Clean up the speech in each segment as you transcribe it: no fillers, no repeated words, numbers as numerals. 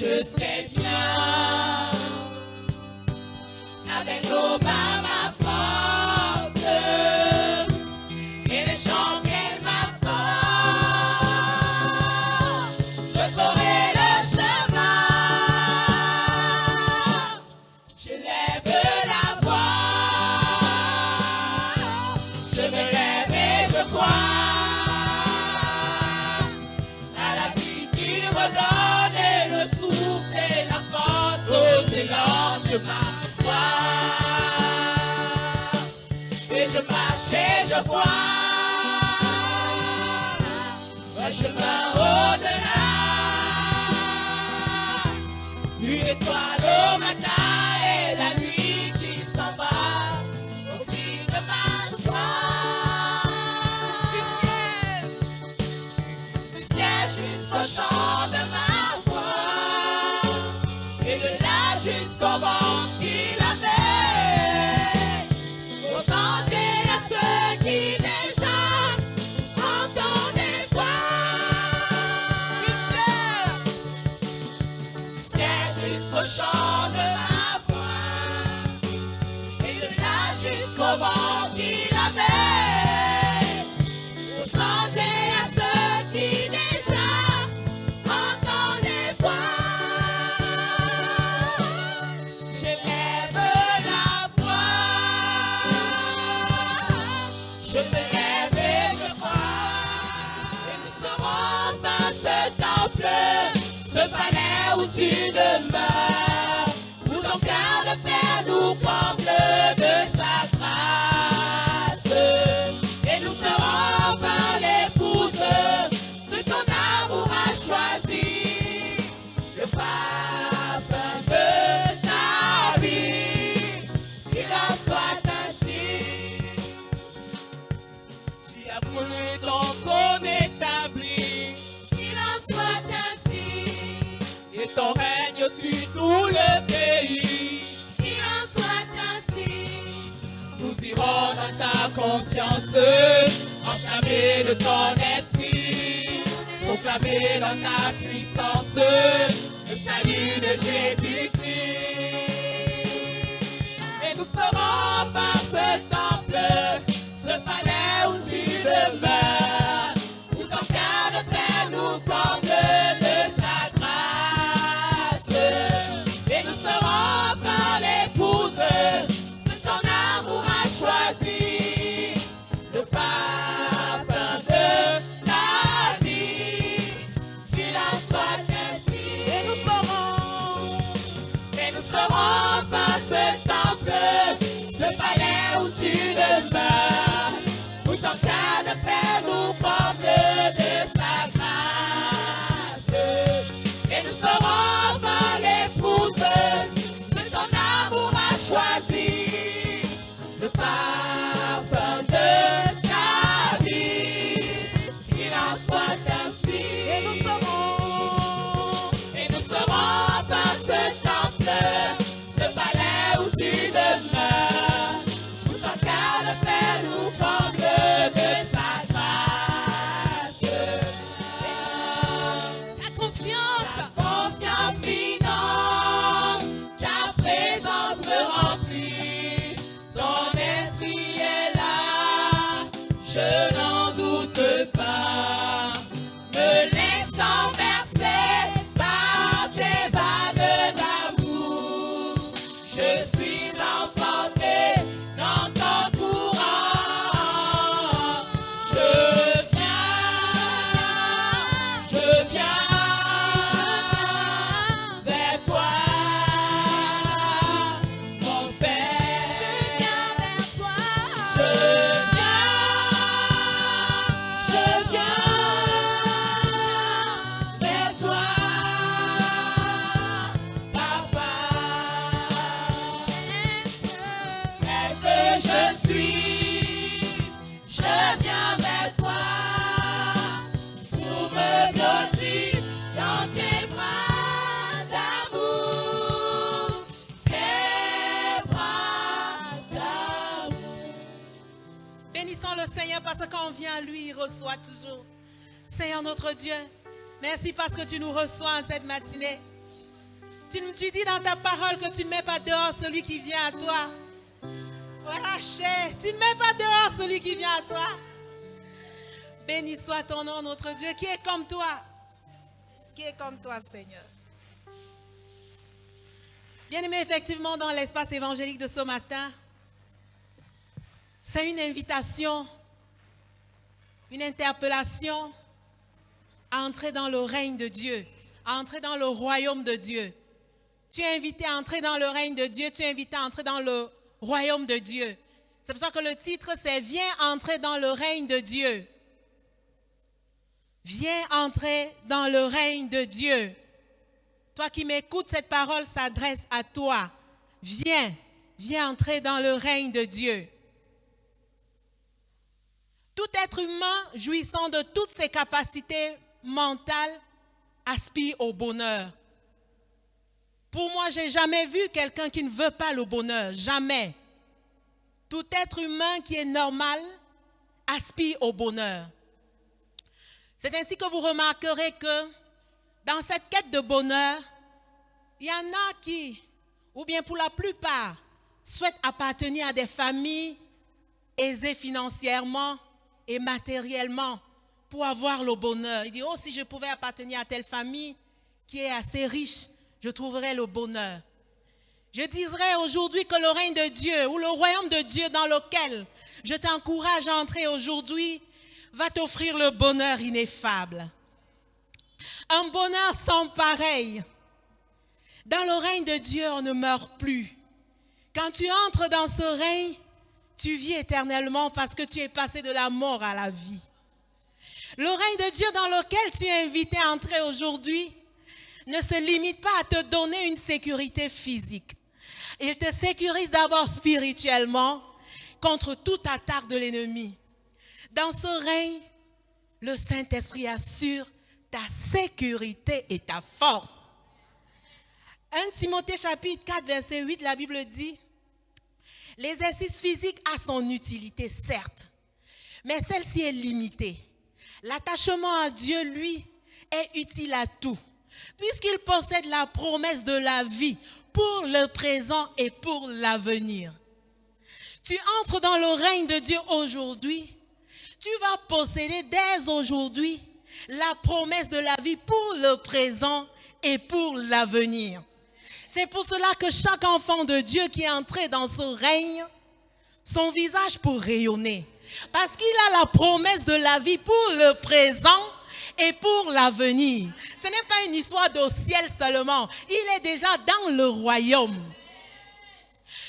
je sais bien, avec nos mains m'apporte, et les chants qu'elle m'apporte, je saurai le chemin, je lève la voix, je me lève et je crois à la vie qu'il redonne et le souffle et la force aux élans de ma foi. Et je marche et je vois un chemin au-delà, une étoile au matin et la nuit qui s'en va au fil de ma joie. Du ciel jusqu'au chant de ma voix, et de là jusqu'au vent qui la met, aux anges et à ceux qui déjà entendent des voix. Du ciel jusqu'au chant de ma voix, et de là jusqu'au vent qui la met, aux anges et à ceux qui déjà entendent des voix. Je lève la voix, je me lève et je crois, et nous serons dans ce temple, ce palais où tu demeures, où ton cœur de père nous comble de sa grâce, et nous serons enfin l'épouse que ton amour a choisi, le parfum de ta vie, qu'il en soit ainsi. Tu as voulu ton trône établi, qu'il en soit ainsi, et ton règne sur tout le pays, qu'il en soit ainsi. Nous irons dans ta confiance, enflammés de ton esprit, proclamer dans ta puissance le salut de Jésus-Christ. Et nous serons par ce temple, ce palais où tu demeures, où ton cœur de père nous comble de sa grâce. Et nous serons par l'épouse que ton amour a choisi, le parfum de ta vie, qu'il en soit ainsi. Et nous serons par ce temple, ce palais où tu demeures, où ton cœur de père nous comble de sa grâce. Et nous serons par l'épouse que ton amour a choisi, le parfum de ta vie, qu'il en soit ainsi. Et nous serons par ce temple, ce palais où tu demeures, où ton cœur de père nous comble de sa grâce. Ta confiance m'inonde, ta présence me remplit, ton esprit est là, je n'en doute pas, me laissant bercer par tes vagues d'amour, je suis emporté dans ton courant, je viens vers toi, mon Père, je viens vers toi, je viens vers toi, Papa, tel que je suis, je viens vers toi, pour me blottir dans tes bras d'amour, tes bras d'amour. Bénissons le Seigneur parce que quand on vient à lui, il reçoit toujours. Seigneur notre Dieu, merci parce que tu nous reçois en cette matinée. Tu dis dans ta parole que tu ne mets pas dehors celui qui vient à toi. Voilà, cher, tu ne mets pas dehors celui qui vient à toi. Béni soit ton nom, notre Dieu, qui est comme toi. Qui est comme toi, Seigneur. Bien-aimés, effectivement, dans l'espace évangélique de ce matin, c'est une invitation, une interpellation à entrer dans le règne de Dieu, à entrer dans le royaume de Dieu. Tu es invité à entrer dans le règne de Dieu, tu es invité à entrer dans le royaume de Dieu. C'est pour ça que le titre, c'est « Viens entrer dans le règne de Dieu ». Viens entrer dans le règne de Dieu. Toi qui m'écoutes, cette parole s'adresse à toi. Viens entrer dans le règne de Dieu. Tout être humain jouissant de toutes ses capacités mentales aspire au bonheur. Pour moi, je n'ai jamais vu quelqu'un qui ne veut pas le bonheur. Jamais. Tout être humain qui est normal aspire au bonheur. C'est ainsi que vous remarquerez que dans cette quête de bonheur, il y en a qui, ou bien pour la plupart, souhaitent appartenir à des familles aisées financièrement et matériellement pour avoir le bonheur. Il dit, oh, si je pouvais appartenir à telle famille qui est assez riche, je trouverais le bonheur. Je dirais aujourd'hui que le règne de Dieu ou le royaume de Dieu dans lequel je t'encourage à entrer aujourd'hui va t'offrir le bonheur ineffable. Un bonheur sans pareil. Dans le règne de Dieu, on ne meurt plus. Quand tu entres dans ce règne, tu vis éternellement parce que tu es passé de la mort à la vie. Le règne de Dieu dans lequel tu es invité à entrer aujourd'hui ne se limite pas à te donner une sécurité physique. Il te sécurise d'abord spirituellement contre toute attaque de l'ennemi. Dans ce règne, le Saint-Esprit assure ta sécurité et ta force. 1 Timothée chapitre 4, verset 8, la Bible dit « L'exercice physique a son utilité, certes, mais celle-ci est limitée. L'attachement à Dieu, lui, est utile à tout, puisqu'il possède la promesse de la vie pour le présent et pour l'avenir. Tu entres dans le règne de Dieu aujourd'hui, tu vas posséder dès aujourd'hui la promesse de la vie pour le présent et pour l'avenir. C'est pour cela que chaque enfant de Dieu qui est entré dans ce règne, son visage pour rayonner. Parce qu'il a la promesse de la vie pour le présent et pour l'avenir. Ce n'est pas une histoire au ciel seulement. Il est déjà dans le royaume.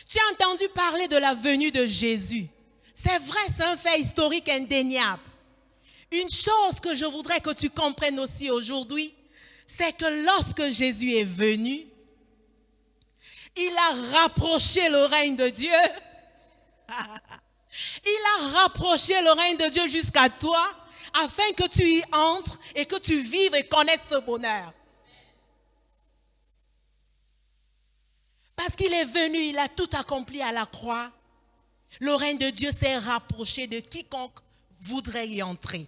Tu as entendu parler de la venue de Jésus. C'est vrai, c'est un fait historique indéniable. Une chose que je voudrais que tu comprennes aussi aujourd'hui, c'est que lorsque Jésus est venu, il a rapproché le règne de Dieu. Il a rapproché le règne de Dieu jusqu'à toi, afin que tu y entres et que tu vives et connaisses ce bonheur. Parce qu'il est venu, il a tout accompli à la croix. Le règne de Dieu s'est rapproché de quiconque voudrait y entrer.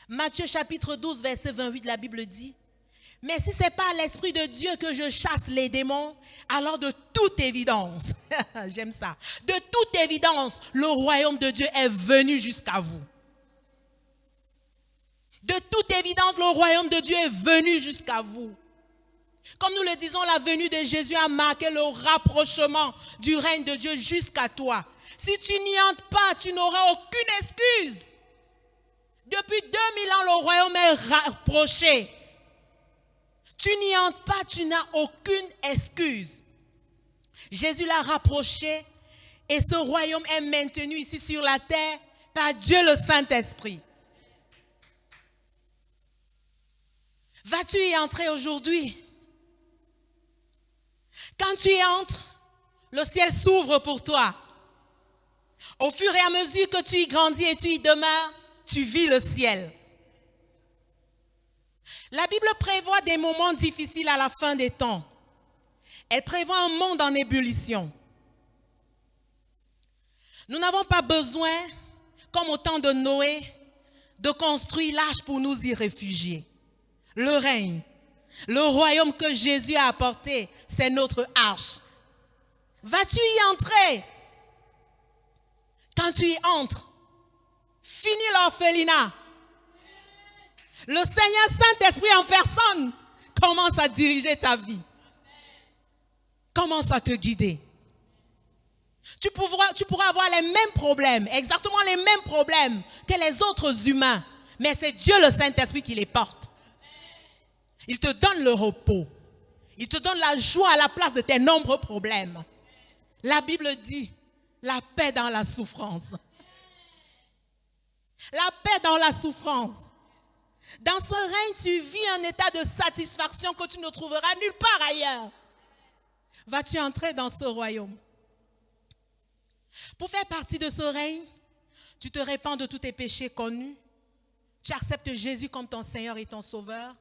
Matthieu chapitre 12, verset 28, la Bible dit « Mais si ce n'est pas à l'Esprit de Dieu que je chasse les démons, alors de toute évidence, j'aime ça, de toute évidence, le royaume de Dieu est venu jusqu'à vous. » De toute évidence, le royaume de Dieu est venu jusqu'à vous. Comme nous le disons, la venue de Jésus a marqué le rapprochement du règne de Dieu jusqu'à toi. Si tu n'y entres pas, tu n'auras aucune excuse. Depuis 2000 ans, le royaume est rapproché. Tu n'y entres pas, tu n'as aucune excuse. Jésus l'a rapproché et ce royaume est maintenu ici sur la terre par Dieu le Saint-Esprit. Vas-tu y entrer aujourd'hui? Quand tu y entres, le ciel s'ouvre pour toi. Au fur et à mesure que tu y grandis et tu y demeures, tu vis le ciel. La Bible prévoit des moments difficiles à la fin des temps. Elle prévoit un monde en ébullition. Nous n'avons pas besoin, comme au temps de Noé, de construire l'arche pour nous y réfugier. Le règne, Le royaume que Jésus a apporté, c'est notre arche. Vas-tu y entrer? Quand tu y entres, finis l'orphelinat. Le Seigneur Saint-Esprit en personne commence à diriger ta vie. Commence à te guider. Tu pourras avoir les mêmes problèmes, exactement les mêmes problèmes que les autres humains. Mais c'est Dieu le Saint-Esprit qui les porte. Il te donne le repos. Il te donne la joie à la place de tes nombreux problèmes. La Bible dit, la paix dans la souffrance. La paix dans la souffrance. Dans ce règne, tu vis un état de satisfaction que tu ne trouveras nulle part ailleurs. Vas-tu entrer dans ce royaume? Pour faire partie de ce règne, tu te répands de tous tes péchés connus. Tu acceptes Jésus comme ton Seigneur et ton Sauveur.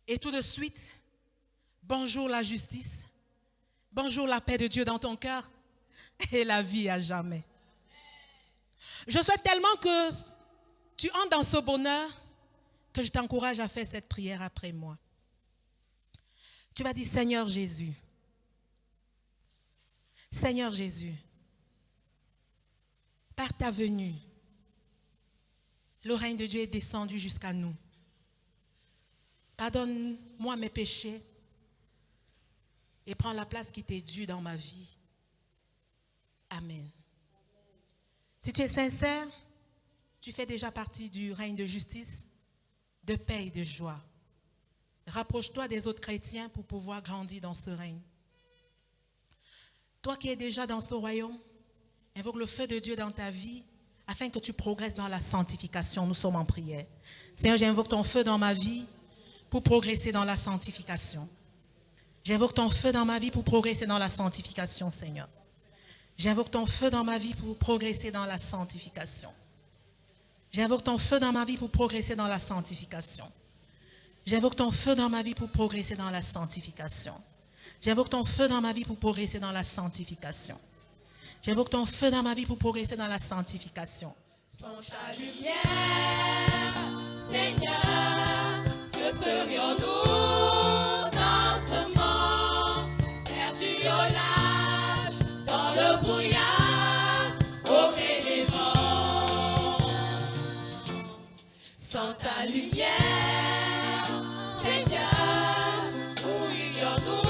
Et tout de suite, bonjour la justice. Bonjour la paix de Dieu dans ton cœur. Et la vie à jamais. Je souhaite tellement que tu entres dans ce bonheur que je t'encourage à faire cette prière après moi. Tu vas dire, Seigneur Jésus. Seigneur Jésus. Par ta venue, le règne de Dieu est descendu jusqu'à nous. Pardonne-moi mes péchés et prends la place qui t'est due dans ma vie. Amen. Si tu es sincère, tu fais déjà partie du règne de justice, de paix et de joie. Rapproche-toi des autres chrétiens pour pouvoir grandir dans ce règne. Toi qui es déjà dans ce royaume, invoque le feu de Dieu dans ta vie afin que tu progresses dans la sanctification. Nous sommes en prière. Seigneur, j'invoque ton feu dans ma vie pour progresser dans la sanctification. J'invoque ton feu dans ma vie pour progresser dans la sanctification, Seigneur. J'invoque ton feu dans ma vie pour progresser dans la sanctification. J'invoque ton feu dans ma vie pour progresser dans la sanctification. J'invoque ton feu dans ma vie pour progresser dans la sanctification. J'invoque ton feu dans ma vie pour progresser dans la sanctification. J'invoque ton feu dans ma vie pour progresser dans la sanctification. Sans ta lumière, Seigneur, que ferions-nous dans ce monde, perdu au large, dans le brouillard, au gré des vents. Sans ta lumière, Seigneur, où irions-nous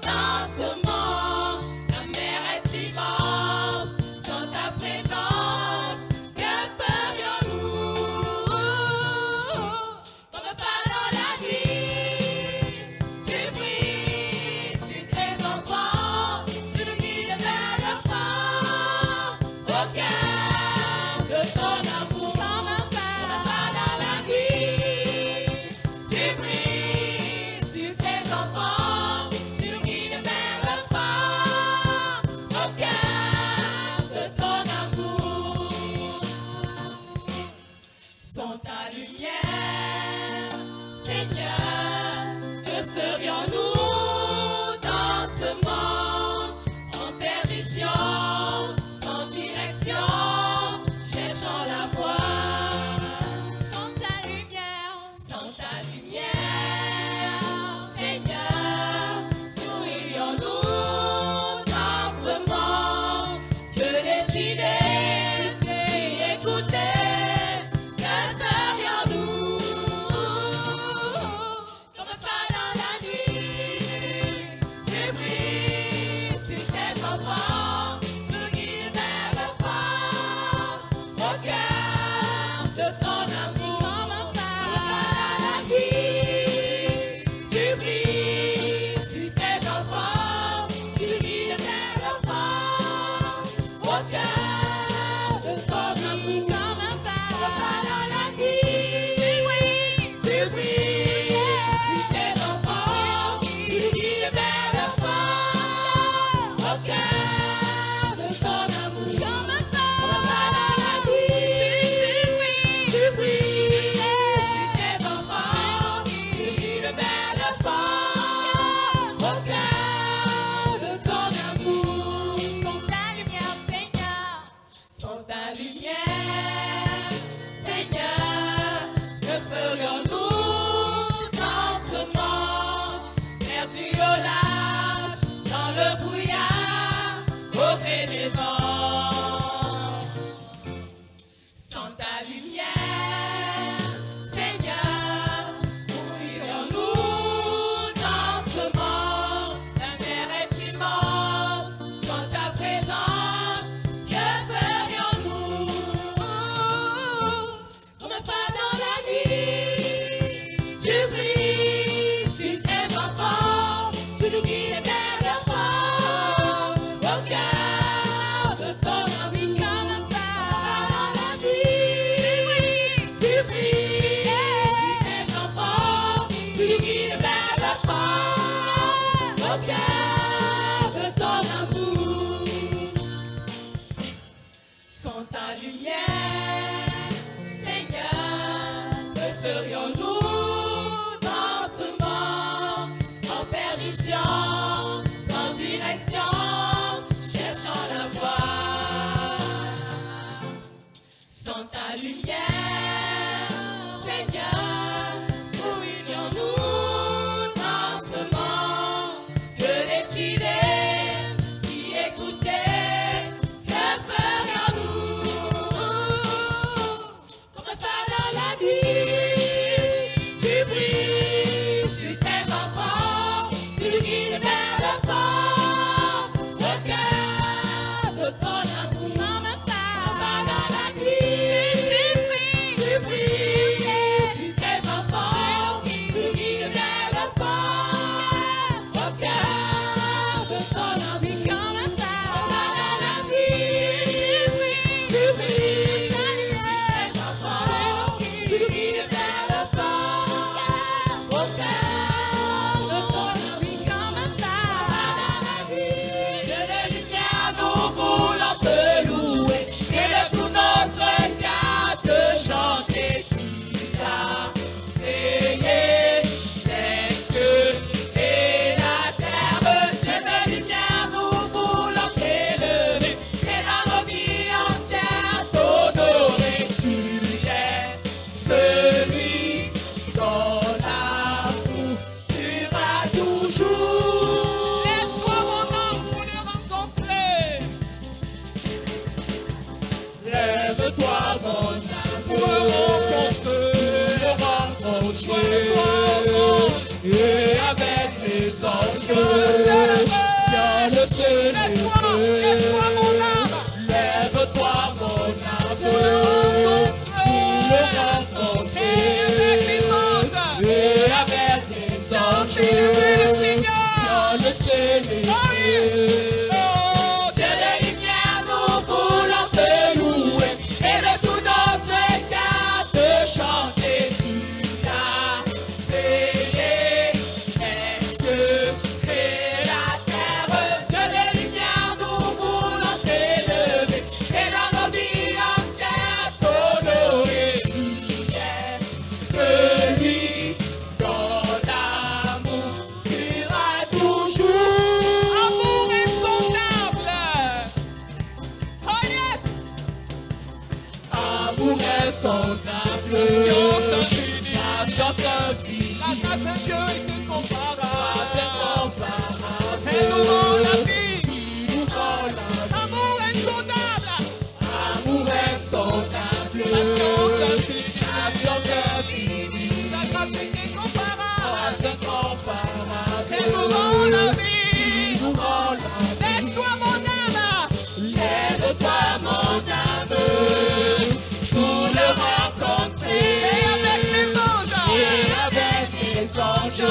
dans ce monde? La mer est immense, sans ta présence, que ferions-nous? Comme le phare dans la nuit, tu brilles sur tes enfants, tu nous guides vers le fond, au cœur de ton amour. Comme un phare dans la nuit, tu brilles sur tes enfants, tu nous guides vers le fond, au cœur de ton amour. Sans ta lumière, Seigneur, que serions-nous dans ce monde en perdition, sans direction, cherchant la voie? Sans ta lumière, Seigneur, où irions-nous dans ce monde? Que décider et écouter, que ferions-nous? Comme le phare dans la nuit, tu brilles sur tes enfants, tu nous guides vers le fond, au cœur de ton amour. Comme un phare dans la nuit, tu brilles sur tes enfants, tu nous guides vers le fond, au cœur de ton amour. Comme un phare dans la nuit, tu brilles sur tes enfants, tu nous guides vers le fond, au cœur de ton amour. Comme un phare dans la nuit, tu brilles sur tes enfants, tu nous guides vers le fond, au cœur de ton amour. Sans ta lumière, Seigneur, sans ta lumière, Seigneur, que ferions-nous dans Sans ta lumière, Seigneur, que serions-nous dans ce monde en perdition, sans direction, cherchant la voie? Sans ta lumière, Seigneur, où irions-nous dans ce monde? Que décider, qui écouter, que ferions-nous? Comme un phare dans la nuit, tu brilles sur tes enfants, tu le guides vers le port, au cœur de ton amour. Comme un phare dans la nuit, tu brilles sur tes enfants, tu le guides vers le port, au cœur de ton amour. Comme un phare dans la nuit, tu brilles sur tes enfants, tu le guides vers le port, au cœur de ton amour. Comme un phare dans la nuit, Dieu de lumière, nous voulons te louer, et de tout notre cœur te chanter. Tu as créé les cieux et la terre. Dieu de lumière, nous voulons t'élever, et dans nos vies entières t'honorer. Tu es celui dont l'amour durera toujours. Lève-toi mon âme pour le rencontrer. Lève-toi mon âme pour le rencontrer. Et avec les anges, viens le célébrer. Lève-toi mon âme pour le rencontrer. Et avec les anges, viens le célébrer. Dieu de lumière, nous voulons te louer, et de tout notre cœur te chanter. Tu as créé les cieux et la terre. Dieu de lumière, nous voulons t'élever, et dans nos vies entières t'honorer. Tu es celui dont l'amour durera toujours. Amour insondable. Oh yes. Amour insondable. Patience infinie. La grâce de Dieu est incomparable. Elle nous rend la vie. Amour insondable. Amour insondable. Patience infinie. La grâce est incomparable. Elle nous rend la vie. Lève-toi mon âme. Lève-toi mon âme pour le rencontrer. Et avec les anges,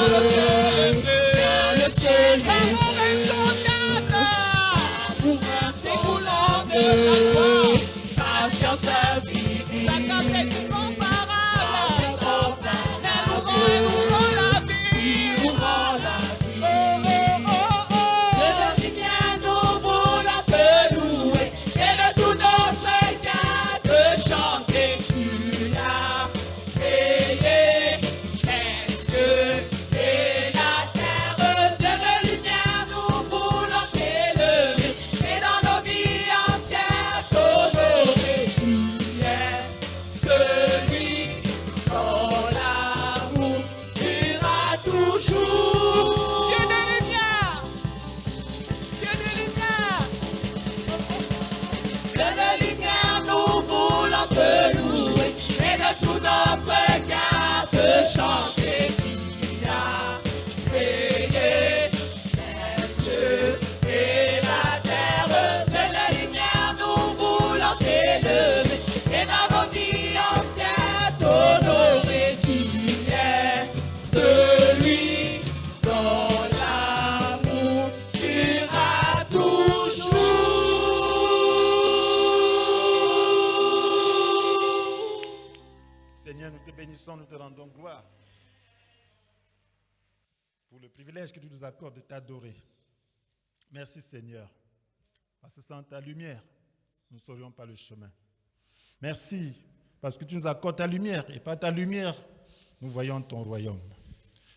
viens le célébrer. Amour insondable, de la foi, patience infinie. Sa grâce est incomparable. Elle nous rend la vie. Dieu de lumière, nous voulons te louer, et de tout notre cœur te chanter. Tu as créé les cieux et la terre. Dieu de lumière, nous voulons t'élever, et dans nos vies entières t'honorer. Tu es celui dont l'amour durera toujours. Dieu de lumière, Dieu de lumière, Dieu de lumière, nous voulons te louer, et de tout notre cœur te chanter. Tu as créé les cieux et la terre. Dieu de lumière, nous voulons t'élever, et dans nos vies entières t'honorer. Tu es celui dont l'amour durera toujours. Seigneur, nous te bénissons, nous te rendons gloire pour le privilège que tu nous accordes de t'adorer. Merci Seigneur, parce que sans ta lumière, nous ne saurions pas le chemin. Merci, parce que tu nous accordes ta lumière, et par ta lumière, nous voyons ton royaume.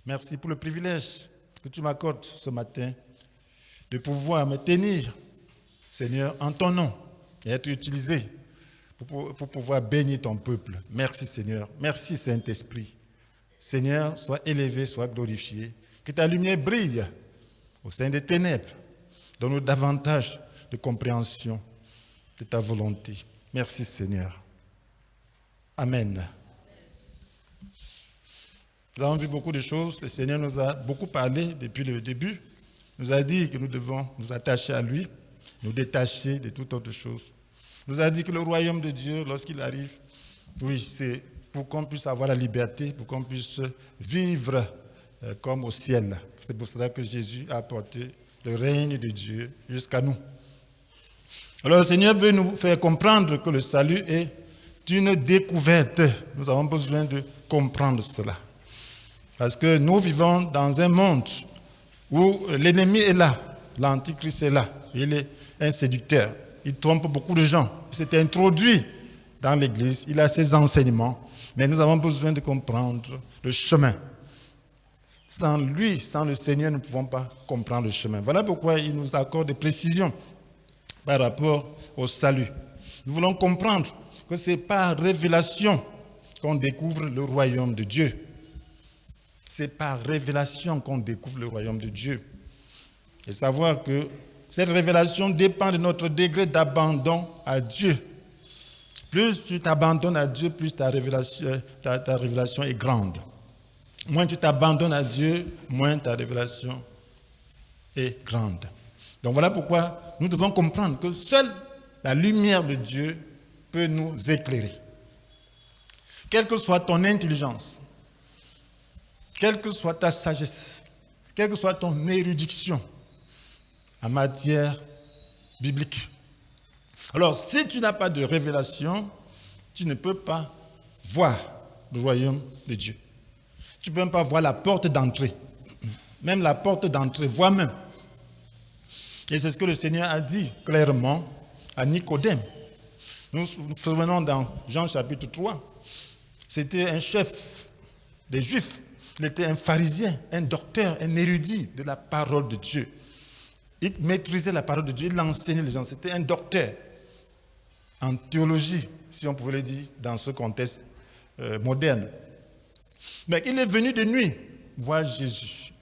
Merci pour le privilège que tu m'accordes ce matin de pouvoir me tenir, Seigneur, en ton nom et être utilisé pour pouvoir bénir ton peuple. Merci, Seigneur. Merci, Saint-Esprit. Seigneur, sois élevé, sois glorifié. Que ta lumière brille au sein des ténèbres. Donne-nous davantage de compréhension de ta volonté. Merci, Seigneur. Amen. Nous avons vu beaucoup de choses. Le Seigneur nous a beaucoup parlé depuis le début. Il nous a dit que nous devons nous attacher à lui, nous détacher de toute autre chose. Il nous a dit que le royaume de Dieu, lorsqu'il arrive, oui, c'est pour qu'on puisse avoir la liberté, pour qu'on puisse vivre comme au ciel. C'est pour cela que Jésus a apporté le règne de Dieu jusqu'à nous. Alors le Seigneur veut nous faire comprendre que le salut est une découverte. Nous avons besoin de comprendre cela. Parce que nous vivons dans un monde où l'ennemi est là, l'antichrist est là, il est un séducteur, il trompe beaucoup de gens, il s'est introduit dans l'église, il a ses enseignements, mais nous avons besoin de comprendre le chemin. Sans lui, sans le Seigneur, nous ne pouvons pas comprendre le chemin. Voilà pourquoi il nous accorde des précisions par rapport au salut. Nous voulons comprendre que c'est par révélation qu'on découvre le royaume de Dieu. C'est par révélation qu'on découvre le royaume de Dieu. Et savoir que cette révélation dépend de notre degré d'abandon à Dieu. Plus tu t'abandonnes à Dieu, plus ta révélation est grande. Moins tu t'abandonnes à Dieu, moins ta révélation est grande. Donc voilà pourquoi nous devons comprendre que seule la lumière de Dieu peut nous éclairer. Quelle que soit ton intelligence, quelle que soit ta sagesse, quelle que soit ton érudition en matière biblique. Alors, si tu n'as pas de révélation, tu ne peux pas voir le royaume de Dieu. Tu ne peux même pas voir la porte d'entrée. Même la porte d'entrée, vois même. Et c'est ce que le Seigneur a dit clairement à Nicodème. Nous nous souvenons dans Jean chapitre 3. C'était un chef des Juifs. Il était un pharisien, un docteur, un érudit de la parole de Dieu. Il maîtrisait la parole de Dieu, il enseignait les gens. C'était un docteur en théologie, si on pouvait le dire, dans ce contexte moderne. Mais il est venu de nuit voir Jésus.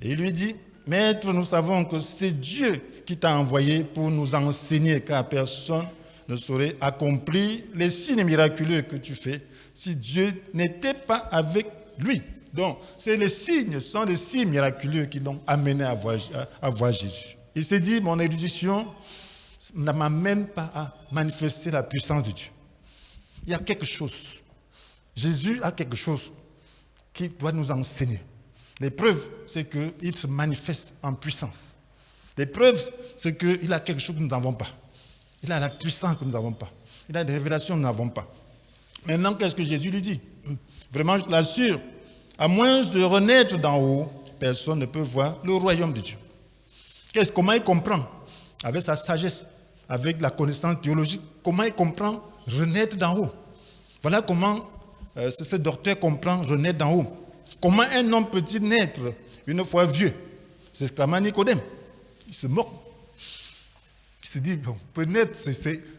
Et il lui dit, « Maître, nous savons que c'est Dieu qui t'a envoyé pour nous enseigner, car personne ne saurait accomplir les signes miraculeux que tu fais si Dieu n'était pas avec lui. » Donc, c'est les signes, ce sont les signes miraculeux qui l'ont amené à voir Jésus. Il s'est dit, mon érudition ne m'amène pas à manifester la puissance de Dieu. Il y a quelque chose. Jésus a quelque chose qui doit nous enseigner. L'épreuve, c'est qu'il se manifeste en puissance. L'épreuve, c'est qu'il a quelque chose que nous n'avons pas. Il a la puissance que nous n'avons pas. Il a des révélations que nous n'avons pas. Maintenant, qu'est-ce que Jésus lui dit? Vraiment, je te l'assure, à moins de renaître d'en haut, personne ne peut voir le royaume de Dieu. Comment il comprend? Avec sa sagesse, avec la connaissance théologique, comment il comprend renaître d'en haut? Voilà comment ce docteur comprend renaître d'en haut. Comment un homme peut-il naître une fois vieux? S'exclama Nicodème. Il se moque. Il se dit, bon, peut naître,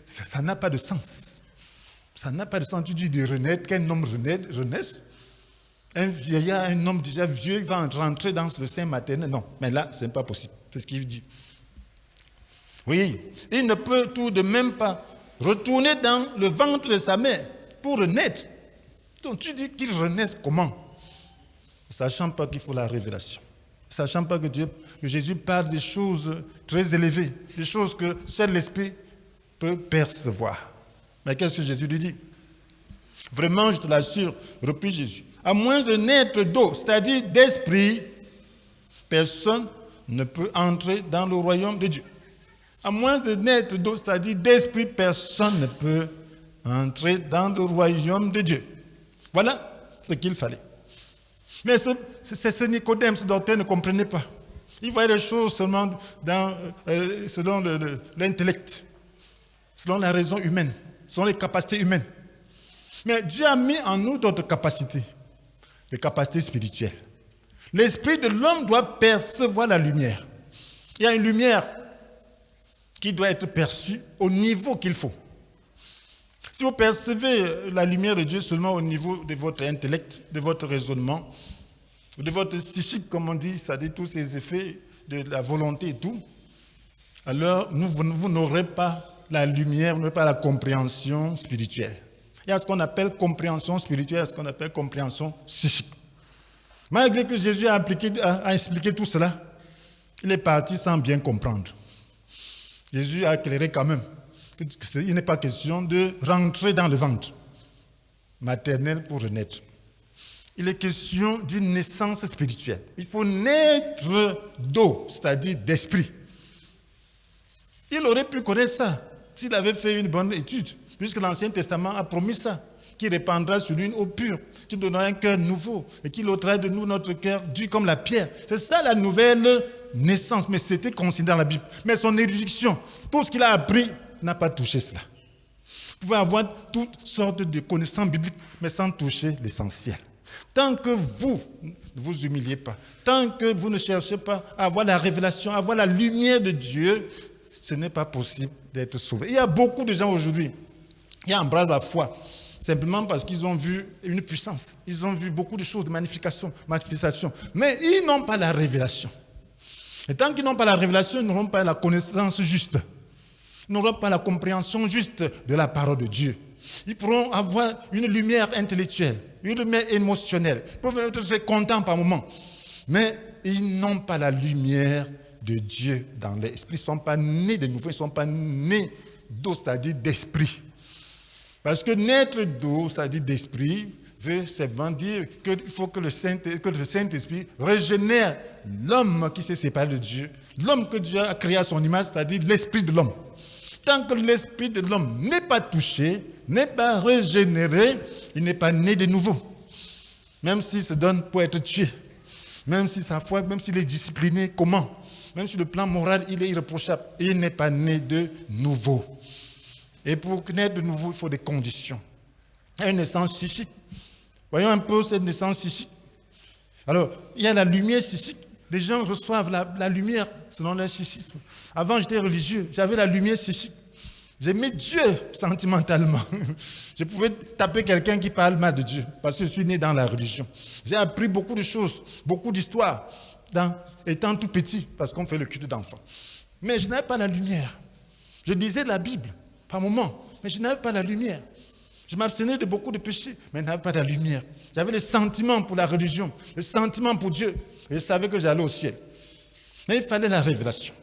ça n'a pas de sens. Ça n'a pas de sens. Tu dis de renaître, qu'un homme renaisse. Un vieillard, un homme déjà vieux, il va rentrer dans le sein maternel. Non, mais là, ce n'est pas possible. C'est ce qu'il dit. Oui, il ne peut tout de même pas retourner dans le ventre de sa mère pour renaître. Donc tu dis qu'il renaisse comment? Sachant pas qu'il faut la révélation. Sachant pas que Jésus parle des choses très élevées, des choses que seul l'Esprit peut percevoir. Mais qu'est-ce que Jésus lui dit? Vraiment, je te l'assure, reprit Jésus, à moins de naître d'eau, c'est-à-dire d'esprit, personne ne peut entrer dans le royaume de Dieu. À moins de naître d'eau, c'est-à-dire d'esprit, personne ne peut entrer dans le royaume de Dieu. Voilà ce qu'il fallait. Mais ce Nicodème, ce docteur ne comprenait pas. Il voyait les choses seulement selon l'intellect. selon la raison humaine, selon les capacités humaines. Mais Dieu a mis en nous d'autres capacités, des capacités spirituelles. L'esprit de l'homme doit percevoir la lumière. Il y a une lumière qui doit être perçue au niveau qu'il faut. Si vous percevez la lumière de Dieu seulement au niveau de votre intellect, de votre raisonnement, de votre psychique, comme on dit, c'est-à-dire tous ces effets de la volonté et tout, alors vous n'aurez pas la lumière, vous n'aurez pas la compréhension spirituelle. Il y a ce qu'on appelle compréhension spirituelle, ce qu'on appelle compréhension psychique. Malgré que Jésus a expliqué tout cela, il est parti sans bien comprendre. Jésus a éclairé quand même qu'il n'est pas question de rentrer dans le ventre maternel pour renaître. Il est question d'une naissance spirituelle. Il faut naître d'eau, c'est-à-dire d'esprit. Il aurait pu connaître ça s'il avait fait une bonne étude, puisque l'Ancien Testament a promis ça, qu'il répandra sur lui une eau pure, qu'il donnera un cœur nouveau et qu'il ôtera de nous notre cœur dur comme la pierre. C'est ça la nouvelle naissance, mais c'était considéré dans la Bible. Mais son érudition, tout ce qu'il a appris, n'a pas touché cela. Vous pouvez avoir toutes sortes de connaissances bibliques, mais sans toucher l'essentiel. Tant que vous ne vous humiliez pas, tant que vous ne cherchez pas à avoir la révélation, à avoir la lumière de Dieu, ce n'est pas possible d'être sauvé. Il y a beaucoup de gens aujourd'hui qui embrassent la foi simplement parce qu'ils ont vu une puissance. Ils ont vu beaucoup de choses, de manifestations, mais ils n'ont pas la révélation. Et tant qu'ils n'ont pas la révélation, ils n'auront pas la connaissance juste. Ils n'auront pas la compréhension juste de la parole de Dieu. Ils pourront avoir une lumière intellectuelle, une lumière émotionnelle. Ils peuvent être très contents par moment. Mais ils n'ont pas la lumière de Dieu dans l'esprit. Ils ne sont pas nés de nouveau, ils ne sont pas nés d'eau, c'est-à-dire d'esprit. Parce que naître d'eau, c'est-à-dire d'esprit, veut simplement dire qu'il faut que le Saint-Esprit régénère l'homme qui s'est séparé de Dieu, l'homme que Dieu a créé à son image, c'est-à-dire l'esprit de l'homme. Tant que l'esprit de l'homme n'est pas touché, n'est pas régénéré, il n'est pas né de nouveau. Même s'il se donne pour être tué, même si sa foi, même s'il est discipliné, comment? Même sur le plan moral, il est irréprochable. Il n'est pas né de nouveau. Et pour naître de nouveau, il faut des conditions. Il y a une naissance psychique. Voyons un peu cette naissance psychique. Alors, il y a la lumière psychique. Les gens reçoivent la lumière selon leur psychisme. Avant, j'étais religieux. J'avais la lumière psychique. J'aimais Dieu sentimentalement. Je pouvais taper quelqu'un qui parle mal de Dieu parce que je suis né dans la religion. J'ai appris beaucoup de choses, beaucoup d'histoires étant tout petit parce qu'on fait le culte d'enfant. Mais je n'avais pas la lumière. Je lisais la Bible par moments, mais je n'avais pas la lumière. Je m'abstenais de beaucoup de péchés, mais je n'avais pas la lumière. J'avais le sentiment pour la religion, le sentiment pour Dieu. Et je savais que j'allais au ciel. Mais il fallait la révélation.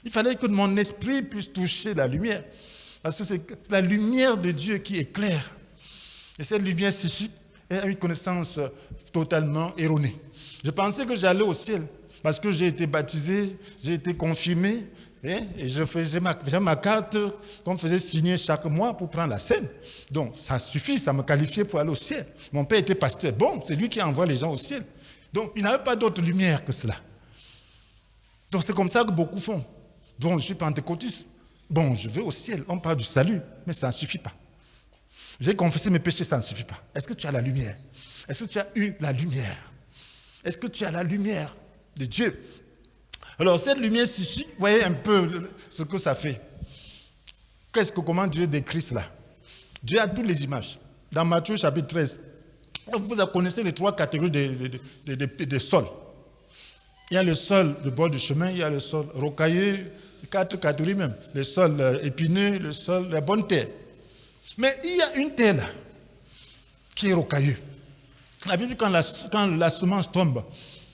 Il fallait que mon esprit puisse toucher la lumière. Parce que c'est la lumière de Dieu qui éclaire. Et cette lumière psychique a une connaissance totalement erronée. Je pensais que j'allais au ciel parce que j'ai été baptisé, j'ai été confirmé et je faisais ma carte qu'on me faisait signer chaque mois pour prendre la scène. Donc ça suffit, ça me qualifiait pour aller au ciel. Mon père était pasteur. Bon, c'est lui qui envoie les gens au ciel. Donc il n'avait pas d'autre lumière que cela. Donc c'est comme ça que beaucoup font. Bon, je suis pentecôtiste. Bon, je vais au ciel. On parle du salut, mais ça ne suffit pas. J'ai confessé mes péchés, ça ne suffit pas. Est-ce que tu as la lumière? Est-ce que tu as eu la lumière? Est-ce que tu as la lumière de Dieu? Alors, cette lumière psychique, vous voyez un peu ce que ça fait. Comment Dieu décrit cela? Dieu a toutes les images. Dans Matthieu chapitre 13, vous connaissez les 3 catégories de sols. Il y a le sol de bord de chemin, il y a le sol rocailleux, 4 catégories même. Le sol épineux, le sol, la bonne terre. Mais il y a une terre là, qui est rocailleux. La Bible dit quand la semence tombe,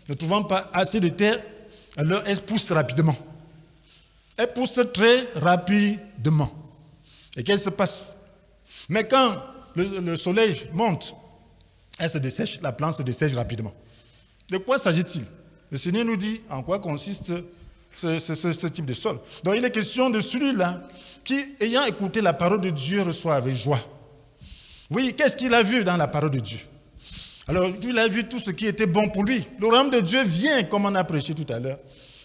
ne trouvant pas assez de terre, alors elle pousse rapidement. Elle pousse très rapidement. Et qu'est-ce qui se passe? Mais quand le soleil monte, elle se dessèche, la plante se dessèche rapidement. De quoi s'agit-il? Le Seigneur nous dit en quoi consiste ce type de sol. Donc il est question de celui-là qui, ayant écouté la parole de Dieu, reçoit avec joie. Oui, qu'est-ce qu'il a vu dans la parole de Dieu? Alors, il a vu tout ce qui était bon pour lui. Le royaume de Dieu vient, comme on a prêché tout à l'heure,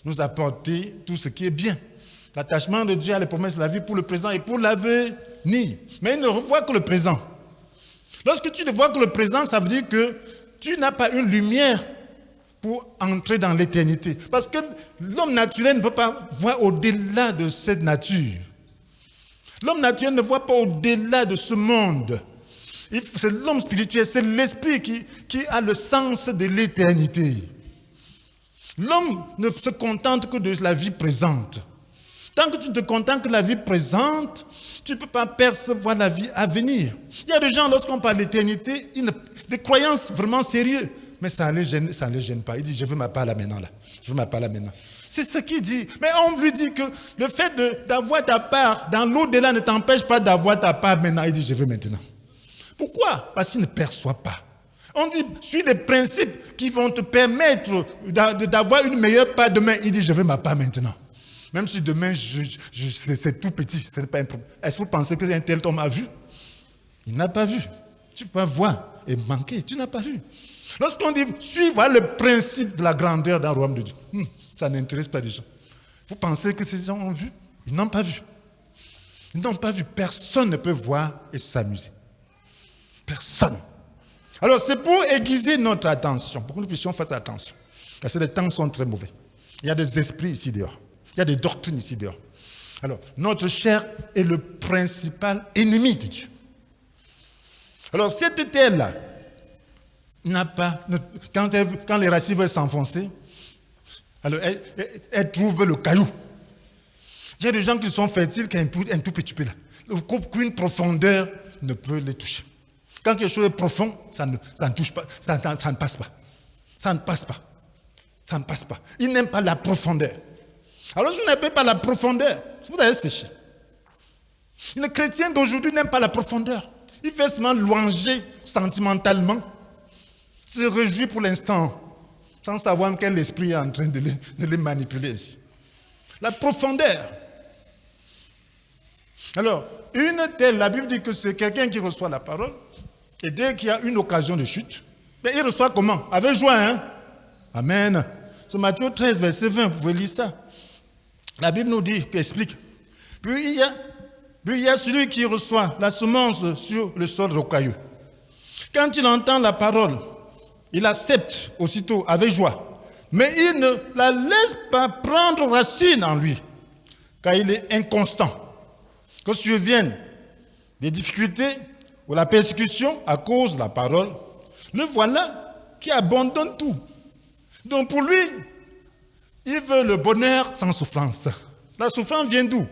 nous apporter tout ce qui est bien. L'attachement de Dieu à les promesses de la vie pour le présent et pour l'avenir. Mais il ne revoit que le présent. Lorsque tu ne vois que le présent, ça veut dire que tu n'as pas une lumière pour entrer dans l'éternité. Parce que l'homme naturel ne peut pas voir au-delà de cette nature. L'homme naturel ne voit pas au-delà de ce monde. C'est l'homme spirituel, c'est l'esprit qui a le sens de l'éternité. L'homme ne se contente que de la vie présente. Tant que tu te contentes que de la vie présente, tu ne peux pas percevoir la vie à venir. Il y a des gens, lorsqu'on parle d'éternité, des croyances vraiment sérieuses, mais ça ne les gêne pas. Il dit, je veux ma part là maintenant. Là. Je veux ma part là maintenant. C'est ce qu'il dit. Mais on lui dit que le fait d'avoir ta part dans l'au-delà ne t'empêche pas d'avoir ta part maintenant. Il dit, je veux maintenant. Pourquoi? Parce qu'il ne perçoit pas. On dit, suis des principes qui vont te permettre d'avoir une meilleure part demain. Il dit, je veux ma part maintenant. Même si demain, c'est tout petit, ce n'est pas un problème. Est-ce que vous pensez qu'un tel homme a vu? Il n'a pas vu. Tu peux voir et manquer, tu n'as pas vu. Lorsqu'on dit, suivre le principe de la grandeur dans le royaume de Dieu, ça n'intéresse pas les gens. Vous pensez que ces gens ont vu? Ils n'ont pas vu. Ils n'ont pas vu. Personne ne peut voir et s'amuser. Personne. Alors, c'est pour aiguiser notre attention, pour que nous puissions faire attention. Parce que les temps sont très mauvais. Il y a des esprits ici dehors. Il y a des doctrines ici dehors. Alors, notre chair est le principal ennemi de Dieu. Alors, cette terre-là n'a pas... Quand les racines veulent s'enfoncer, alors elle trouve le caillou. Il y a des gens qui sont fertiles qui ont un tout petit peu là. Aucune profondeur ne peut les toucher. Quand quelque chose est profond, ça ne touche pas, ça ne passe pas. Ça ne passe pas. Ça ne passe pas. Ils n'aiment pas la profondeur. Alors si vous n'aimez pas la profondeur, vous allez sécher. Le chrétien d'aujourd'hui n'aime pas la profondeur. Il fait seulement louanger sentimentalement, se réjouit pour l'instant, sans savoir quel esprit est en train de les manipuler ici. La profondeur. Alors, une telle, la Bible dit que c'est quelqu'un qui reçoit la parole, et dès qu'il y a une occasion de chute, mais il reçoit comment? Avec joie, hein? Amen. C'est Matthieu 13, verset 20, vous pouvez lire ça. La Bible nous dit, explique. Puis il y a celui qui reçoit la semence sur le sol rocailleux. Quand il entend la parole, il accepte aussitôt avec joie. Mais il ne la laisse pas prendre racine en lui, car il est inconstant. Que surviennent des difficultés ou la persécution à cause de la parole, le voilà qui abandonne tout. Donc pour lui, il veut le bonheur sans souffrance. La souffrance vient d'où?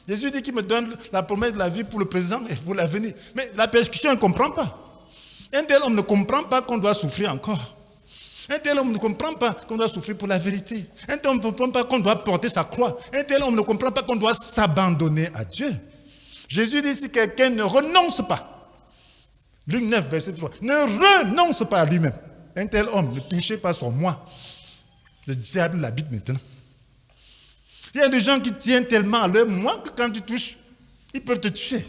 Jésus dit qu'il me donne la promesse de la vie pour le présent et pour l'avenir. Mais la persécution, il ne comprend pas. Un tel homme ne comprend pas qu'on doit souffrir encore. Un tel homme ne comprend pas qu'on doit souffrir pour la vérité. Un tel homme ne comprend pas qu'on doit porter sa croix. Un tel homme ne comprend pas qu'on doit s'abandonner à Dieu. Jésus dit, si quelqu'un ne renonce pas, Luc 9, verset 3, ne renonce pas à lui-même. Un tel homme, ne touchez pas son moi. Le diable l'habite maintenant. Il y a des gens qui tiennent tellement à leur moi que quand tu touches, ils peuvent te tuer.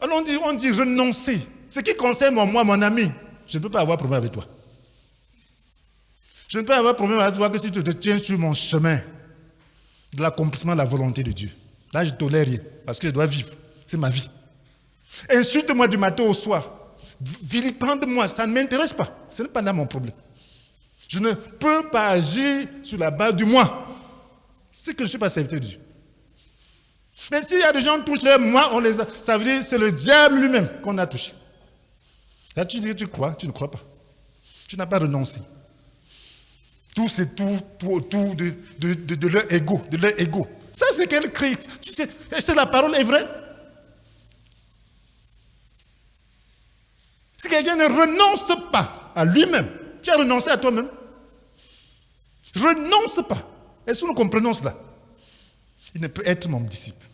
Alors on dit renoncer. Ce qui concerne moi, mon ami, je ne peux pas avoir problème avec toi. Je ne peux pas avoir problème avec toi que si tu te tiens sur mon chemin de l'accomplissement de la volonté de Dieu. Là, je ne tolère rien parce que je dois vivre. C'est ma vie. Insulte-moi du matin au soir. Vilipende-moi, ça ne m'intéresse pas. Ce n'est pas là mon problème. Je ne peux pas agir sur la base du moi. C'est que je ne suis pas serviteur de Dieu. Mais s'il y a des gens qui touchent leur moi, ça veut dire que c'est le diable lui-même qu'on a touché. Là, tu dis que tu crois, tu ne crois pas. Tu n'as pas renoncé. Tout, c'est tout autour de leur ego, de leur ego. Ça, c'est quel cri? Tu sais, est-ce que la parole est vraie? Si quelqu'un ne renonce pas à lui-même, tu as renoncé à toi-même. Renonce pas. Est-ce que nous comprenons cela? Il ne peut être mon disciple.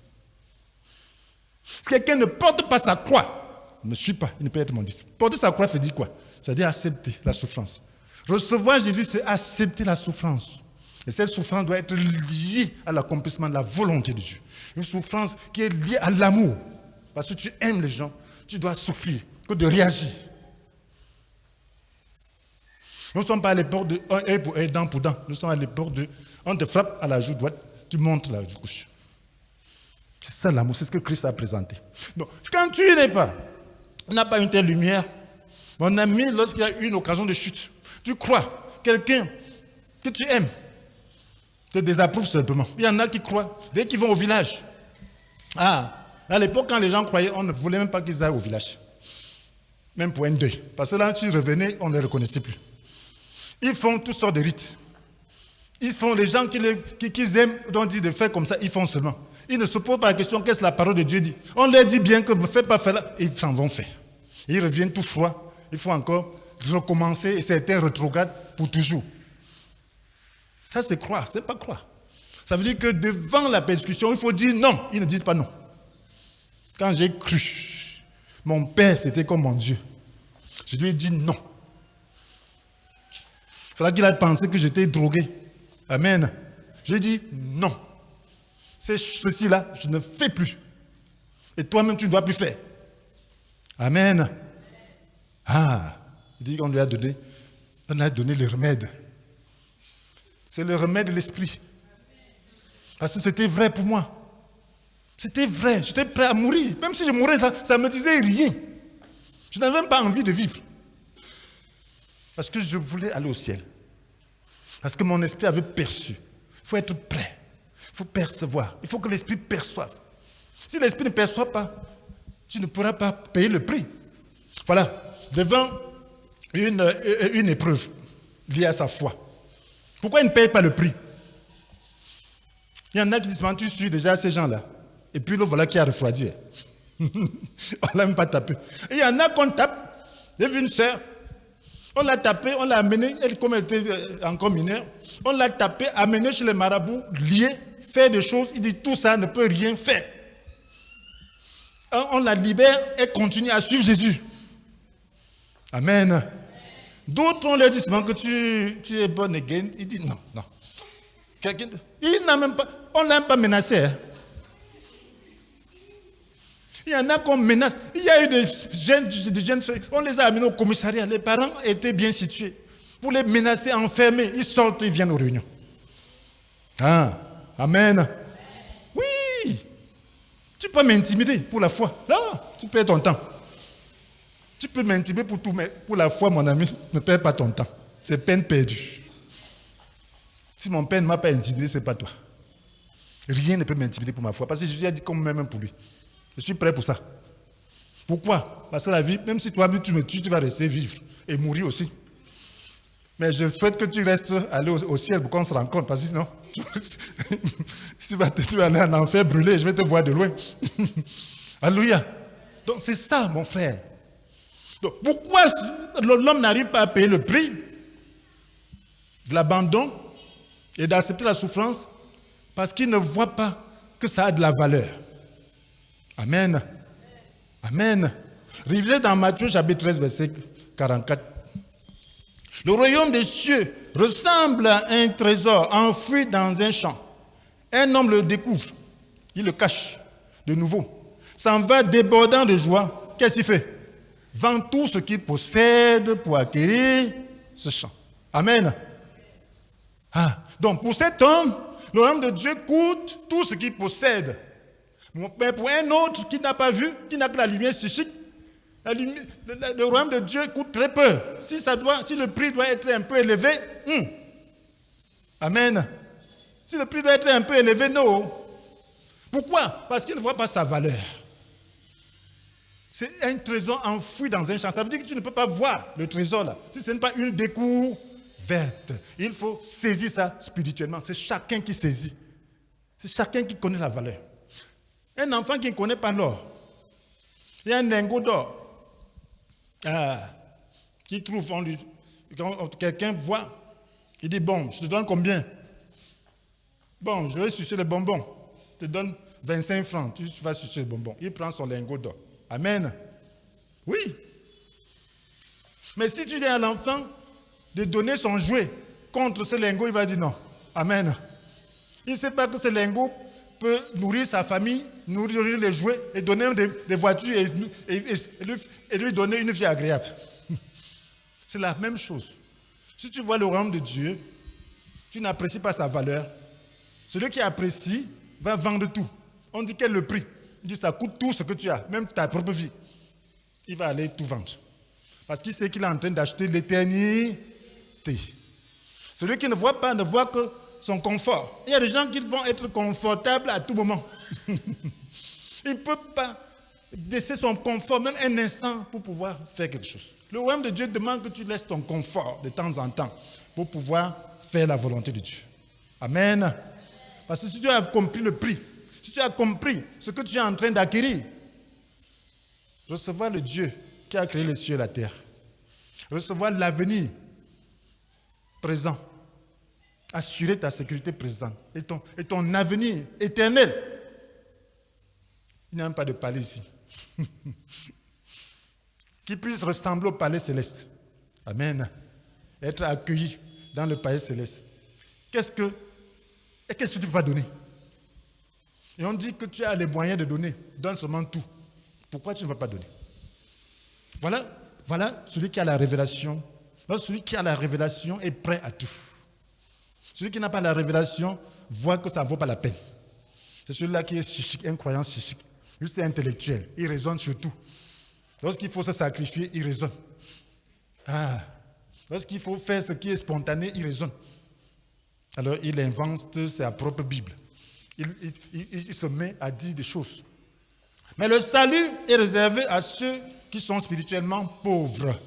Si quelqu'un ne porte pas sa croix, ne me suit pas, il ne peut être mon disciple. Porter sa croix, ça dit quoi? Ça dit accepter la souffrance. Recevoir Jésus, c'est accepter la souffrance. Et cette souffrance doit être liée à l'accomplissement de la volonté de Dieu. Une souffrance qui est liée à l'amour. Parce que tu aimes les gens, tu dois souffrir que de réagir. Nous ne sommes pas à l'époque de un œil pour œil, dent pour dent. Nous sommes à l'époque de on te frappe à la joue droite, tu montes là, tu couches. C'est ça l'amour, c'est ce que Christ a présenté. Donc, quand tu n'es pas, on n'a pas une telle lumière, mon ami, lorsqu'il y a une occasion de chute, tu crois, quelqu'un que tu aimes, te désapprouve simplement. Il y en a qui croient, dès qu'ils vont au village. À l'époque, quand les gens croyaient, on ne voulait même pas qu'ils aillent au village. Même pour un deuil. Parce que là, tu revenais, on ne les reconnaissait plus. Ils font toutes sortes de rites. Ils font les gens qu'ils aiment, dont on dit de faire comme ça, ils font seulement. Ils ne se posent pas la question, qu'est-ce que la parole de Dieu dit. On leur dit bien que ne faites pas faire là, ils s'en vont faire. Ils reviennent tout froid. Il faut encore recommencer et c'était rétrograde pour toujours. Ça, c'est croire, c'est pas croire. Ça veut dire que devant la persécution, il faut dire non. Ils ne disent pas non. Quand j'ai cru, mon père, c'était comme mon Dieu. Je lui ai dit non. Il fallait qu'il ait pensé que j'étais drogué. Amen. J'ai dit non. C'est ceci-là, je ne fais plus. Et toi-même, tu ne dois plus faire. Amen. Il dit qu'on lui a donné, on a donné le remède. C'est le remède de l'esprit. Parce que c'était vrai pour moi. C'était vrai, j'étais prêt à mourir. Même si je mourais, ça ne me disait rien. Je n'avais même pas envie de vivre. Parce que je voulais aller au ciel. Parce que mon esprit avait perçu. Il faut être prêt. Il faut percevoir. Il faut que l'esprit perçoive. Si l'esprit ne perçoit pas, tu ne pourras pas payer le prix. Voilà, devant une épreuve liée à sa foi. Pourquoi il ne paye pas le prix? Il y en a qui disent, tu suis déjà ces gens-là. Et puis là, voilà qui a refroidi. On ne l'a même pas tapé. Et il y en a qu'on tape. J'ai vu une sœur. On l'a tapée, on l'a amenée, elle comme elle était encore mineure, on l'a tapée, amenée chez les marabouts, liée, faire des choses. Il dit tout ça ne peut rien faire. On la libère et continue à suivre Jésus. Amen. D'autres, on leur dit seulement que tu es born again. Il dit non. Il n'a même pas, on ne l'a même pas menacé. Hein. Il y en a qu'on menace. Il y a eu des jeunes, on les a amenés au commissariat. Les parents étaient bien situés. Pour les menacer, enfermer, ils sortent, ils viennent aux réunions. Amen. Oui. Tu peux m'intimider pour la foi. Non, tu perds ton temps. Tu peux m'intimider pour tout, mais pour la foi, mon ami, ne perds pas ton temps. C'est peine perdue. Si mon père ne m'a pas intimidé, ce n'est pas toi. Rien ne peut m'intimider pour ma foi. Parce que Jésus a dit comme même pour lui. Je suis prêt pour ça. Pourquoi? Parce que la vie, même si toi tu me tues, tu vas rester vivre et mourir aussi. Mais je souhaite que tu restes aller au ciel pour qu'on se rencontre. Parce que sinon, tu vas aller en enfer brûler, je vais te voir de loin. Alléluia. Donc c'est ça, mon frère. Donc pourquoi l'homme n'arrive pas à payer le prix de l'abandon et d'accepter la souffrance? Parce qu'il ne voit pas que ça a de la valeur. Amen. Amen. Revenez dans Matthieu chapitre 13, verset 44. Le royaume des cieux ressemble à un trésor enfoui dans un champ. Un homme le découvre. Il le cache de nouveau. S'en va débordant de joie. Qu'est-ce qu'il fait? Vend tout ce qu'il possède pour acquérir ce champ. Amen. Donc pour cet homme, le royaume de Dieu coûte tout ce qu'il possède. Mais pour un autre qui n'a pas vu, qui n'a que la lumière psychique, le royaume de Dieu coûte très peu. Si le prix doit être un peu élevé, amen. Si le prix doit être un peu élevé, non. Pourquoi? Parce qu'il ne voit pas sa valeur. C'est un trésor enfoui dans un champ. Ça veut dire que tu ne peux pas voir le trésor là. Si ce n'est pas une découverte, il faut saisir ça spirituellement. C'est chacun qui saisit. C'est chacun qui connaît la valeur. Un enfant qui ne connaît pas l'or, il y a un lingot d'or qui trouve, quand quelqu'un voit, il dit bon, je te donne combien? Bon, je vais sucer les bonbons. Je te donne 25 francs, tu vas sucer les bonbons. Il prend son lingot d'or. Amen. Oui. Mais si tu dis à l'enfant de donner son jouet contre ce lingot, il va dire non. Amen. Il ne sait pas que ce lingot peut nourrir sa famille, nourrir les jouets et donner des voitures et lui donner une vie agréable. C'est la même chose. Si tu vois le royaume de Dieu, tu n'apprécies pas sa valeur, Celui qui apprécie va vendre tout. On dit quel est le prix? Il dit ça coûte tout ce que tu as, même ta propre vie. Il va aller tout vendre. Parce qu'il sait qu'il est en train d'acheter l'éternité. Celui qui ne voit pas ne voit que son confort. Il y a des gens qui vont être confortables à tout moment. Il ne peut pas laisser son confort, même un instant, pour pouvoir faire quelque chose. Le royaume de Dieu demande que tu laisses ton confort de temps en temps pour pouvoir faire la volonté de Dieu. Amen. Parce que si tu as compris le prix, si tu as compris ce que tu es en train d'acquérir, recevoir le Dieu qui a créé les cieux et la terre, recevoir l'avenir présent, assurer ta sécurité présente et ton avenir éternel. Il n'y a même pas de palais ici. Qui puisse ressembler au palais céleste. Amen. Être accueilli dans le palais céleste. Qu'est-ce que tu ne peux pas donner? Et on dit que tu as les moyens de donner. Donne seulement tout. Pourquoi tu ne vas pas donner? Voilà celui qui a la révélation. Celui qui a la révélation est prêt à tout. Celui qui n'a pas la révélation voit que ça ne vaut pas la peine. C'est celui-là qui est chichique, un croyant chichique. Juste intellectuel. Il raisonne sur tout. Lorsqu'il faut se sacrifier, il raisonne. Lorsqu'il faut faire ce qui est spontané, il raisonne. Alors il invente sa propre Bible. Il se met à dire des choses. Mais le salut est réservé à ceux qui sont spirituellement pauvres.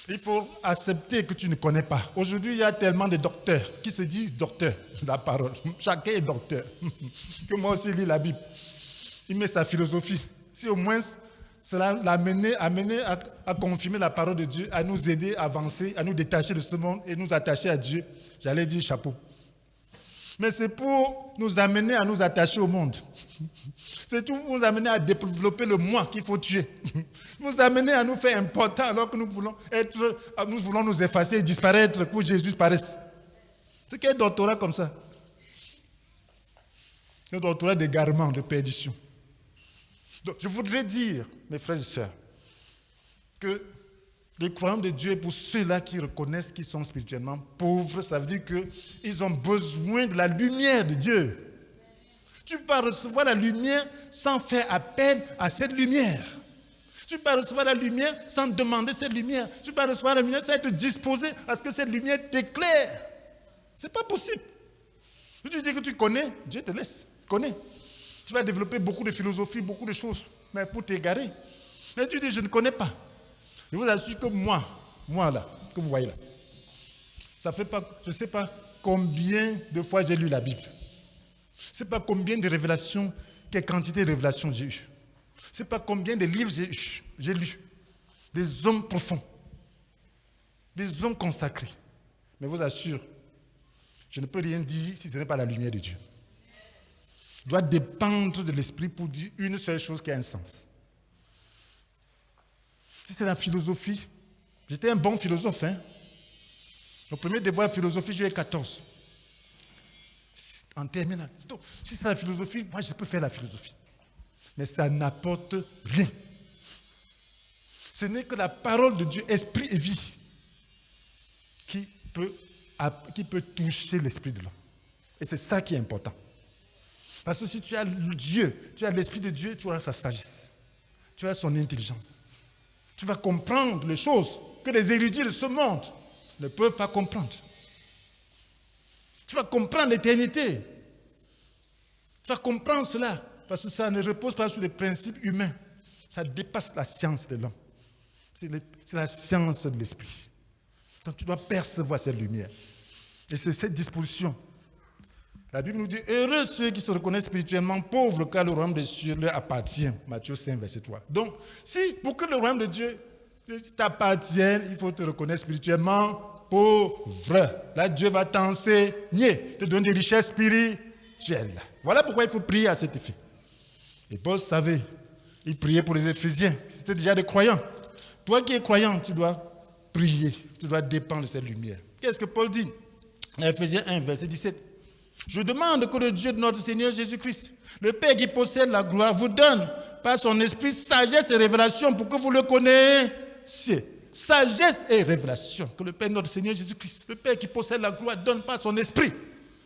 Il faut accepter que tu ne connais pas. Aujourd'hui, il y a tellement de docteurs qui se disent docteurs de la parole. Chacun est docteur. Que moi aussi, je lis la Bible. Il met sa philosophie. Si au moins cela l'a amené à confirmer la parole de Dieu, à nous aider à avancer, à nous détacher de ce monde et nous attacher à Dieu, j'allais dire chapeau. Mais c'est pour nous amener à nous attacher au monde. C'est tout pour nous amener à développer le moi qu'il faut tuer. Nous amener à nous faire important alors que nous voulons nous effacer et disparaître pour que Jésus paraisse. C'est quel doctorat comme ça? C'est un doctorat d'égarement, de perdition. Donc, je voudrais dire, mes frères et sœurs, que les croyants de Dieu, pour ceux-là qui reconnaissent qu'ils sont spirituellement pauvres, ça veut dire qu'ils ont besoin de la lumière de Dieu. Tu peux recevoir la lumière sans faire appel à cette lumière. Tu peux recevoir la lumière sans demander cette lumière. Tu peux recevoir la lumière sans être disposé à ce que cette lumière t'éclaire. Ce n'est pas possible. Si tu dis que tu connais, Dieu te laisse. Connais. Tu vas développer beaucoup de philosophie, beaucoup de choses, mais pour t'égarer. Mais si tu dis je ne connais pas, je vous assure que moi là, que vous voyez là, ça fait pas, je ne sais pas combien de fois j'ai lu la Bible. Je ne sais pas combien de révélations, quelle quantité de révélations j'ai eues. Je ne sais pas combien de livres j'ai lus. Des hommes profonds, des hommes consacrés. Mais je vous assure, je ne peux rien dire si ce n'est pas la lumière de Dieu. Je dois dépendre de l'esprit pour dire une seule chose qui a un sens. Si c'est la philosophie, j'étais un bon philosophe. Le premier devoir de philosophie, j'ai eu 14. En terminale. Si c'est la philosophie, moi je peux faire la philosophie. Mais ça n'apporte rien. Ce n'est que la parole de Dieu, esprit et vie, qui peut toucher l'esprit de l'homme. Et c'est ça qui est important. Parce que si tu as Dieu, tu as l'esprit de Dieu, tu auras sa sagesse. Tu as son intelligence. Tu vas comprendre les choses que les érudits de ce monde ne peuvent pas comprendre. Tu vas comprendre l'éternité. Tu vas comprendre cela. Parce que ça ne repose pas sur les principes humains. Ça dépasse la science de l'homme. C'est la science de l'esprit. Donc tu dois percevoir cette lumière. Et c'est cette disposition. La Bible nous dit, heureux ceux qui se reconnaissent spirituellement pauvres, car le royaume des cieux leur appartient. Matthieu 5, verset 3. Donc, pour que le royaume de Dieu t'appartienne, il faut te reconnaître spirituellement pauvre. Là, Dieu va t'enseigner, te donner des richesses spirituelles. Voilà pourquoi il faut prier à cet effet. Et Paul savait, il priait pour les Éphésiens. C'était déjà des croyants. Toi qui es croyant, tu dois prier. Tu dois dépendre de cette lumière. Qu'est-ce que Paul dit? Éphésiens 1, verset 17. Je demande que le Dieu de notre Seigneur Jésus-Christ, le Père qui possède la gloire, vous donne par son esprit sagesse et révélation pour que vous le connaissiez. Sagesse et révélation. Que le Père de notre Seigneur Jésus-Christ, le Père qui possède la gloire, donne par son esprit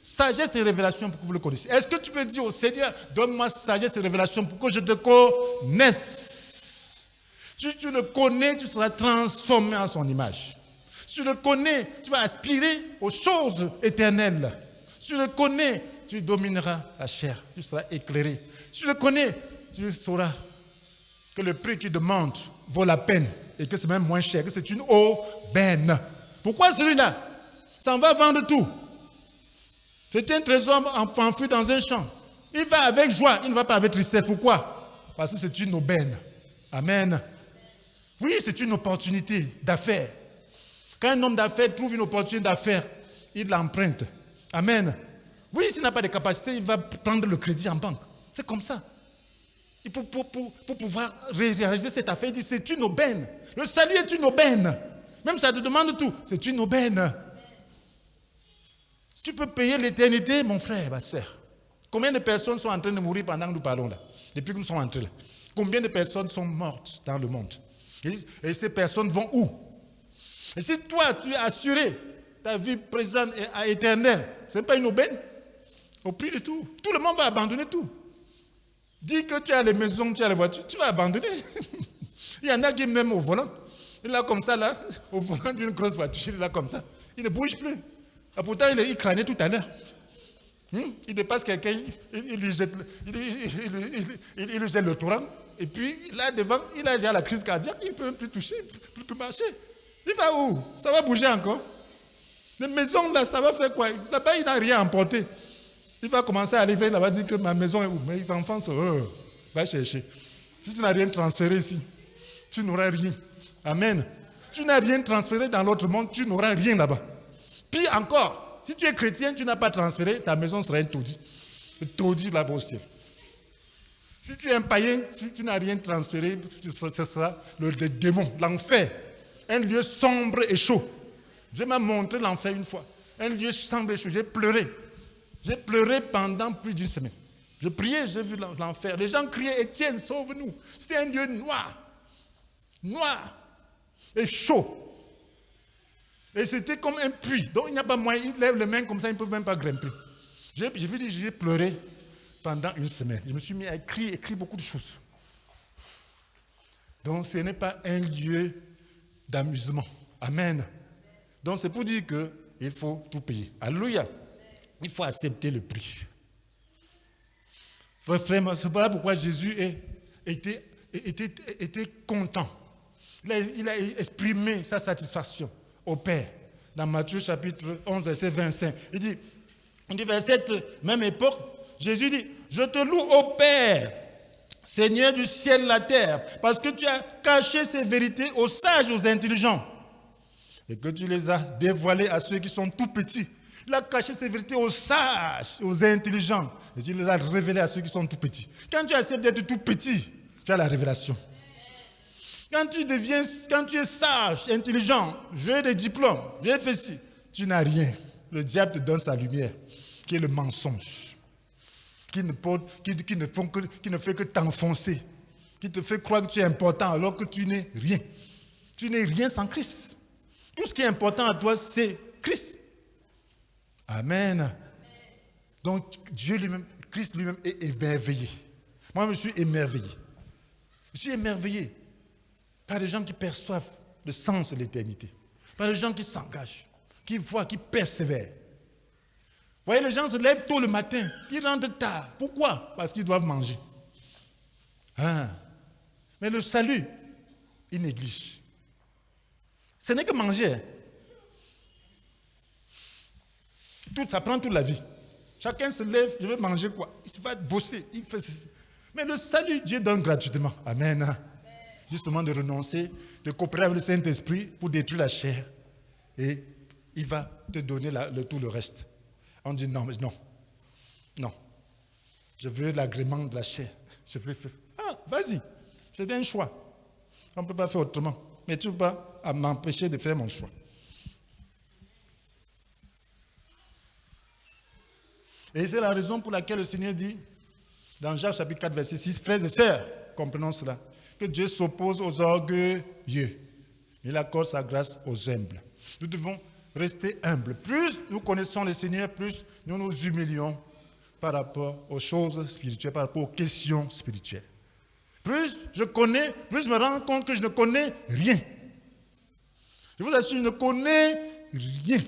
sagesse et révélation pour que vous le connaissiez. Est-ce que tu peux dire au Seigneur, donne-moi sagesse et révélation pour que je te connaisse? Si tu le connais, tu seras transformé en son image. Si tu le connais, tu vas aspirer aux choses éternelles. Si tu le connais, tu domineras la chair, tu seras éclairé. Si tu le connais, tu sauras que le prix qu'il demande vaut la peine et que c'est même moins cher, que c'est une aubaine. Pourquoi celui-là? Ça en va vendre tout. C'est un trésor enfoui dans un champ. Il va avec joie, il ne va pas avec tristesse. Pourquoi? Parce que c'est une aubaine. Amen. Oui, c'est une opportunité d'affaires. Quand un homme d'affaires trouve une opportunité d'affaires, il l'emprunte. Amen. Oui, s'il n'a pas de capacité, il va prendre le crédit en banque. C'est comme ça. Et pour pouvoir réaliser cette affaire, il dit c'est une aubaine. Le salut est une aubaine. Même ça te demande tout, c'est une aubaine. Tu peux payer l'éternité, mon frère, ma soeur. Combien de personnes sont en train de mourir pendant que nous parlons là? Depuis que nous sommes entrés là. Combien de personnes sont mortes dans le monde? Et ces personnes vont où? Et si toi, tu as assuré ta vie présente et éternelle, ce n'est pas une aubaine? Au prix de tout. Tout le monde va abandonner tout. Dis que tu as les maisons, tu as les voitures, tu vas abandonner. Il y en a qui même au volant. Il est là comme ça, là, au volant d'une grosse voiture, il est là comme ça. Il ne bouge plus. Et pourtant, il crânait tout à l'heure. Il dépasse quelqu'un, il lui jette le torrent. Et puis, là, devant, il a déjà la crise cardiaque, il ne peut même plus toucher, il ne peut plus marcher. Il va où? Ça va bouger encore. Les maisons, là, ça va faire quoi? Là-bas, il n'a rien emporté. Il va commencer à aller vers là-bas, dire que ma maison est où? Mais les enfants sont va chercher. Si tu n'as rien transféré ici, tu n'auras rien. Amen. Tu n'as rien transféré dans l'autre monde, tu n'auras rien là-bas. Puis encore, si tu es chrétien, tu n'as pas transféré, ta maison sera un taudis. Un taudis là-bas aussi. Si tu es un païen, si tu n'as rien transféré, ce sera le démon, l'enfer. Un lieu sombre et chaud. Dieu m'a montré l'enfer une fois. Un lieu sombre et chaud. J'ai pleuré. J'ai pleuré pendant plus d'une semaine. Je priais, j'ai vu l'enfer. Les gens criaient, Étienne, sauve-nous. C'était un lieu noir. Noir et chaud. Et c'était comme un puits. Donc il n'y a pas moyen. Ils lèvent les mains comme ça, ils ne peuvent même pas grimper. J'ai pleuré pendant une semaine. Je me suis mis à écrire beaucoup de choses. Donc ce n'est pas un lieu d'amusement. Amen. Donc c'est pour dire qu'il faut tout payer. Alléluia. Il faut accepter le prix. Frère, c'est voilà pourquoi Jésus était content. Il a exprimé sa satisfaction au Père. Dans Matthieu chapitre 11, verset 25. Il dit, vers cette même époque, Jésus dit, je te loue au Père, Seigneur du ciel et de la terre, parce que tu as caché ces vérités aux sages et aux intelligents, et que tu les as dévoilées à ceux qui sont tout petits. Il a caché ces vérités aux sages, aux intelligents, et tu les as révélées à ceux qui sont tout petits. Quand tu acceptes d'être tout petit, tu as la révélation. Quand tu es sage, intelligent, j'ai des diplômes, j'ai fait ci, tu n'as rien. Le diable te donne sa lumière, qui est le mensonge, qui ne fait que t'enfoncer, qui te fait croire que tu es important alors que tu n'es rien. Tu n'es rien sans Christ. Tout ce qui est important à toi, c'est Christ. Amen. Donc, Dieu lui-même, Christ lui-même est émerveillé. Moi, je me suis émerveillé. Je suis émerveillé par des gens qui perçoivent le sens de l'éternité, par des gens qui s'engagent, qui voient, qui persévèrent. Vous voyez, les gens se lèvent tôt le matin, ils rentrent tard. Pourquoi? Parce qu'ils doivent manger. Mais le salut, ils négligent. Ce n'est que manger. Ça prend toute la vie. Chacun se lève, je veux manger quoi? Il va bosser, il fait ceci. Mais le salut, Dieu donne gratuitement. Amen. Justement de renoncer, de coopérer avec le Saint-Esprit pour détruire la chair. Et il va te donner tout le reste. On dit non. Je veux l'agrément de la chair. Vas-y. C'est un choix. On ne peut pas faire autrement. Mais tu ne peux pas m'empêcher de faire mon choix. Et c'est la raison pour laquelle le Seigneur dit, dans Jacques chapitre 4, verset 6, frères et sœurs, comprenons cela, que Dieu s'oppose aux orgueilleux. Il accorde sa grâce aux humbles. Nous devons rester humble. Plus nous connaissons le Seigneur, plus nous nous humilions par rapport aux choses spirituelles, par rapport aux questions spirituelles. Plus je connais, plus je me rends compte que je ne connais rien. Je vous assure, je ne connais rien.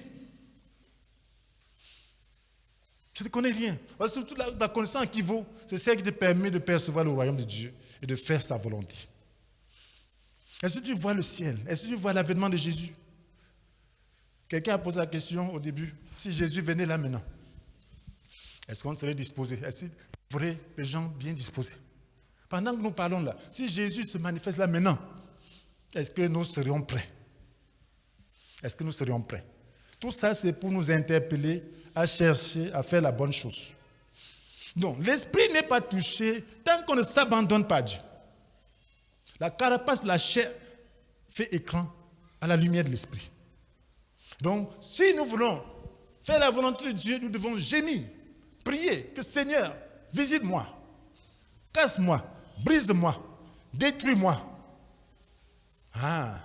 Je ne connais rien. Parce que toute la connaissance qui vaut, c'est celle qui te permet de percevoir le royaume de Dieu et de faire sa volonté. Est-ce que tu vois le ciel? Est-ce que tu vois l'avènement de Jésus? Quelqu'un a posé la question au début, si Jésus venait là maintenant, est-ce qu'on serait disposé? Est-ce qu'il y aurait des gens bien disposés? Pendant que nous parlons là, si Jésus se manifeste là maintenant, est-ce que nous serions prêts? Est-ce que nous serions prêts? Tout ça, c'est pour nous interpeller à chercher à faire la bonne chose. Donc, l'esprit n'est pas touché tant qu'on ne s'abandonne pas à Dieu. La carapace de la chair fait écran à la lumière de l'esprit. Donc, si nous voulons faire la volonté de Dieu, nous devons gémir, prier que Seigneur, visite-moi, casse-moi, brise-moi, détruis-moi. Ah,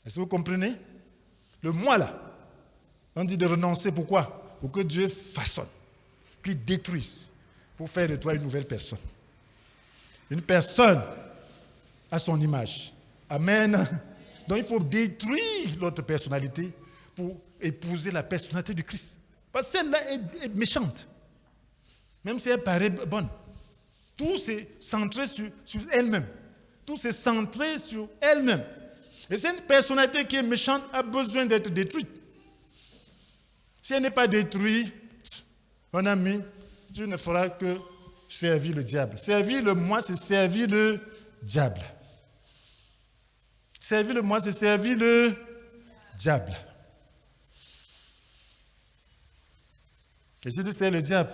est-ce que vous comprenez? Le moi là, on dit de renoncer, pourquoi? Pour que Dieu façonne, qu'il détruise, pour faire de toi une nouvelle personne. Une personne à son image. Amen. Donc il faut détruire notre personnalité pour épouser la personnalité du Christ. Parce que celle-là est méchante. Même si elle paraît bonne. Tout c'est centré sur elle-même. Tout c'est centré sur elle-même. Et cette personnalité qui est méchante a besoin d'être détruite. Si elle n'est pas détruite, mon ami, tu ne feras que servir le diable. Servir le moi, c'est servir le diable. Servir le moi, c'est servir le diable. Et si tu sers le diable,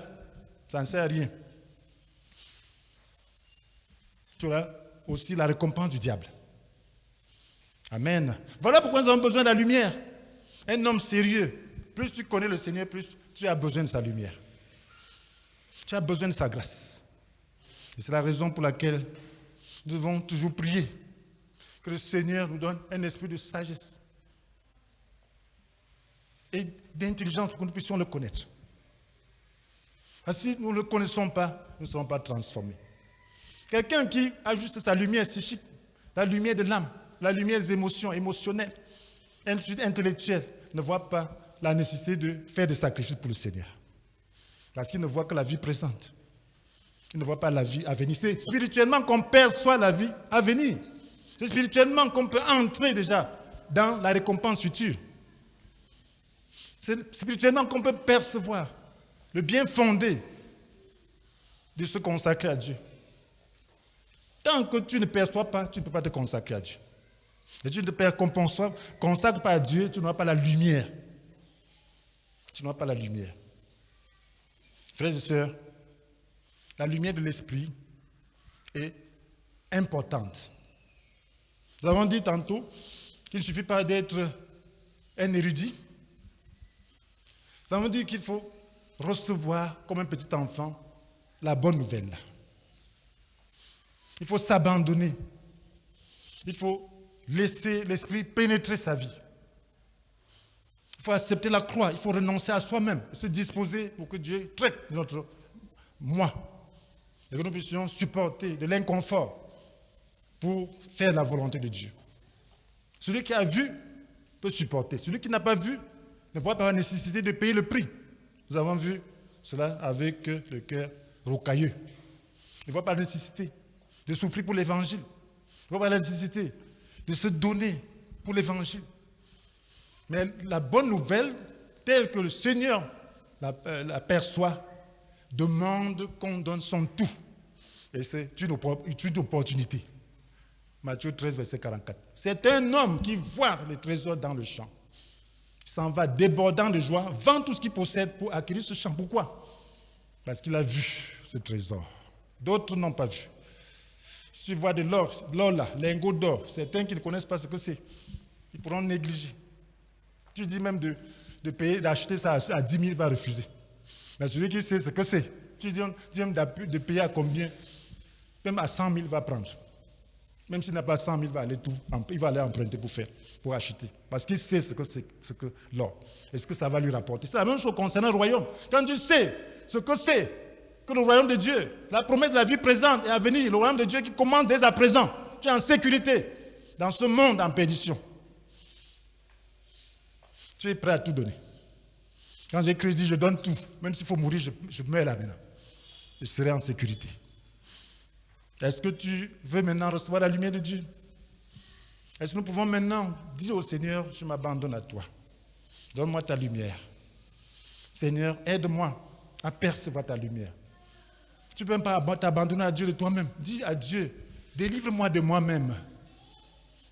ça ne sert à rien. Tu auras aussi la récompense du diable. Amen. Voilà pourquoi nous avons besoin de la lumière. Un homme sérieux, plus tu connais le Seigneur, plus tu as besoin de sa lumière. Tu as besoin de sa grâce. Et c'est la raison pour laquelle nous devons toujours prier que le Seigneur nous donne un esprit de sagesse et d'intelligence pour que nous puissions le connaître. Parce que si nous ne le connaissons pas, nous ne serons pas transformés. Quelqu'un qui a juste sa lumière psychique, la lumière de l'âme, la lumière des émotions émotionnelles, intellectuelles, ne voit pas la nécessité de faire des sacrifices pour le Seigneur. Parce qu'il ne voit que la vie présente. Il ne voit pas la vie à venir. C'est spirituellement qu'on perçoit la vie à venir. C'est spirituellement qu'on peut entrer déjà dans la récompense future. C'est spirituellement qu'on peut percevoir le bien fondé de se consacrer à Dieu. Tant que tu ne perçois pas, tu ne peux pas te consacrer à Dieu. Et tu ne te consacres pas à Dieu, tu n'auras pas la lumière. Tu n'auras pas la lumière. Frères et sœurs, la lumière de l'esprit est importante. Nous avons dit tantôt qu'il ne suffit pas d'être un érudit. Nous avons dit qu'il faut recevoir comme un petit enfant la bonne nouvelle. Il faut s'abandonner. Il faut laisser l'esprit pénétrer sa vie. Il faut accepter la croix. Il faut renoncer à soi-même. Se disposer pour que Dieu traite notre moi. Et que nous puissions supporter de l'inconfort pour faire la volonté de Dieu. Celui qui a vu peut supporter. Celui qui n'a pas vu ne voit pas la nécessité de payer le prix. Nous avons vu cela avec le cœur rocailleux. Il ne voit pas la nécessité de souffrir pour l'évangile. Il ne voit pas la nécessité de se donner pour l'évangile. Mais la bonne nouvelle, telle que le Seigneur la perçoit, demande qu'on donne son tout. Et c'est une opportunité. Matthieu 13, verset 44. C'est un homme qui voit les trésors dans le champ. Il s'en va débordant de joie, vend tout ce qu'il possède pour acquérir ce champ. Pourquoi? Parce qu'il a vu ce trésor. D'autres n'ont pas vu. Si tu vois de l'or là, lingots d'or, certains qui ne connaissent pas ce que c'est, ils pourront négliger. Tu dis même de payer, d'acheter ça à 10 000, il va refuser. Mais celui qui sait ce que c'est, tu dis même de payer à combien, même à 100 000, il va prendre. Même s'il n'a pas 100 000, il va aller emprunter pour acheter. Parce qu'il sait ce que l'or. Est-ce que ça va lui rapporter? C'est la même chose concernant le royaume. Quand tu sais ce que c'est que le royaume de Dieu, la promesse de la vie présente et à venir, le royaume de Dieu qui commence dès à présent, tu es en sécurité dans ce monde en perdition. Tu es prêt à tout donner. Quand j'écris, je dis je donne tout. Même s'il faut mourir, je meurs là maintenant. Je serai en sécurité. Est-ce que tu veux maintenant recevoir la lumière de Dieu? Est-ce que nous pouvons maintenant dire au Seigneur, je m'abandonne à toi. Donne-moi ta lumière. Seigneur, aide-moi à percevoir ta lumière. Tu ne peux pas t'abandonner à Dieu de toi-même. Dis à Dieu, délivre-moi de moi-même.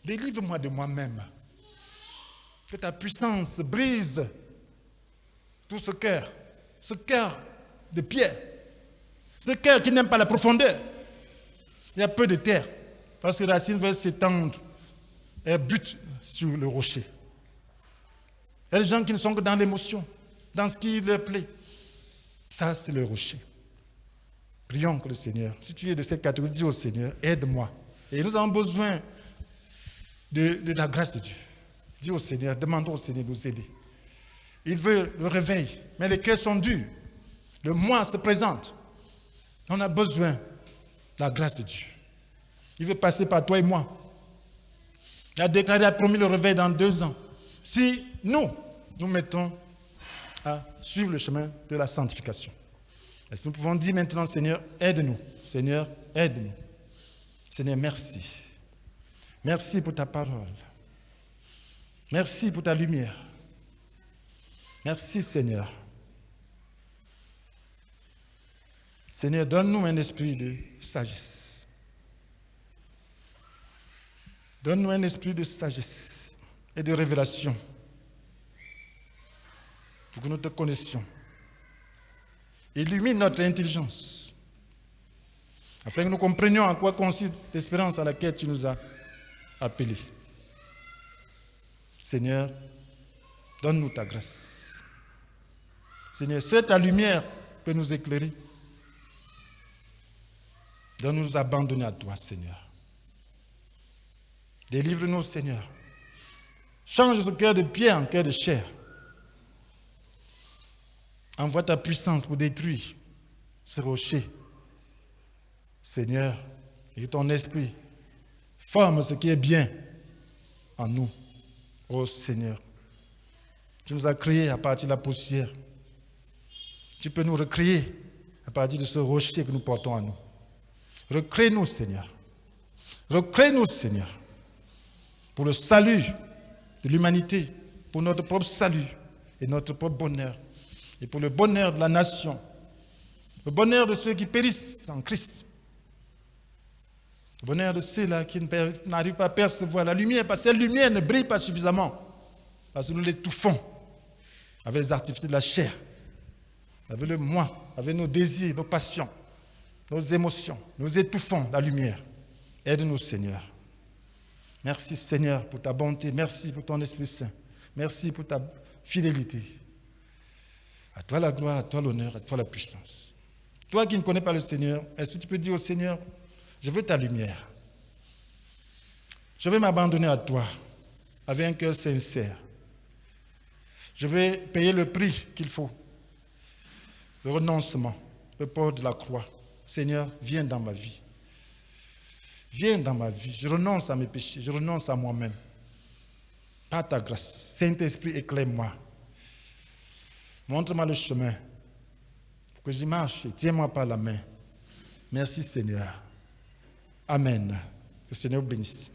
Délivre-moi de moi-même. Que ta puissance brise tout ce cœur de pierre, ce cœur qui n'aime pas la profondeur. Il y a peu de terre, parce que les racines veulent s'étendre et butent sur le rocher. Il y a des gens qui ne sont que dans l'émotion, dans ce qui leur plaît. Ça, c'est le rocher. Prions que le Seigneur, si tu es de cette catégorie, dis au Seigneur, aide-moi. Et nous avons besoin de la grâce de Dieu. Dis au Seigneur, demandons au Seigneur de nous aider. Il veut le réveil, mais les cœurs sont durs. Le moi se présente. On a besoin de la grâce de Dieu. Il veut passer par toi et moi. Il a déclaré, il a promis le réveil dans 2 ans. Si nous mettons à suivre le chemin de la sanctification. Est-ce que nous pouvons dire maintenant, Seigneur, aide-nous. Seigneur, aide-nous. Seigneur, merci. Merci pour ta parole. Merci pour ta lumière. Merci, Seigneur. Seigneur, donne-nous un esprit de sagesse. Donne-nous un esprit de sagesse et de révélation pour que nous te connaissions. Illumine notre intelligence afin que nous comprenions en quoi consiste l'espérance à laquelle tu nous as appelés. Seigneur, donne-nous ta grâce. Seigneur, c'est ta lumière que nous éclairer. Donne-nous nous abandonner à toi, Seigneur. Délivre-nous, Seigneur. Change ce cœur de pierre en cœur de chair. Envoie ta puissance pour détruire ce rocher. Seigneur, et que ton esprit forme ce qui est bien en nous. Oh Seigneur, tu nous as créés à partir de la poussière. Tu peux nous recréer à partir de ce rocher que nous portons en nous. Recrée-nous, Seigneur. Recrée-nous, Seigneur, pour le salut de l'humanité, pour notre propre salut et notre propre bonheur, et pour le bonheur de la nation, le bonheur de ceux qui périssent en Christ, le bonheur de ceux-là qui n'arrivent pas à percevoir la lumière, parce que cette lumière ne brille pas suffisamment, parce que nous l'étouffons avec les artifices de la chair, avec le moi, avec nos désirs, nos passions, nos émotions. Nous étouffons la lumière. Aide-nous, Seigneur. Merci, Seigneur, pour ta bonté. Merci pour ton Esprit Saint. Merci pour ta fidélité. À toi la gloire, à toi l'honneur, à toi la puissance. Toi qui ne connais pas le Seigneur, est-ce que tu peux dire au Seigneur, je veux ta lumière. Je vais m'abandonner à toi avec un cœur sincère. Je vais payer le prix qu'il faut. Le renoncement, le port de la croix. Seigneur, viens dans ma vie. Viens dans ma vie. Je renonce à mes péchés. Je renonce à moi-même. Par ta grâce, Saint-Esprit, éclaire-moi. Montre-moi le chemin pour que j'y marche. Tiens-moi par la main. Merci, Seigneur. Amen. Que le Seigneur vous bénisse.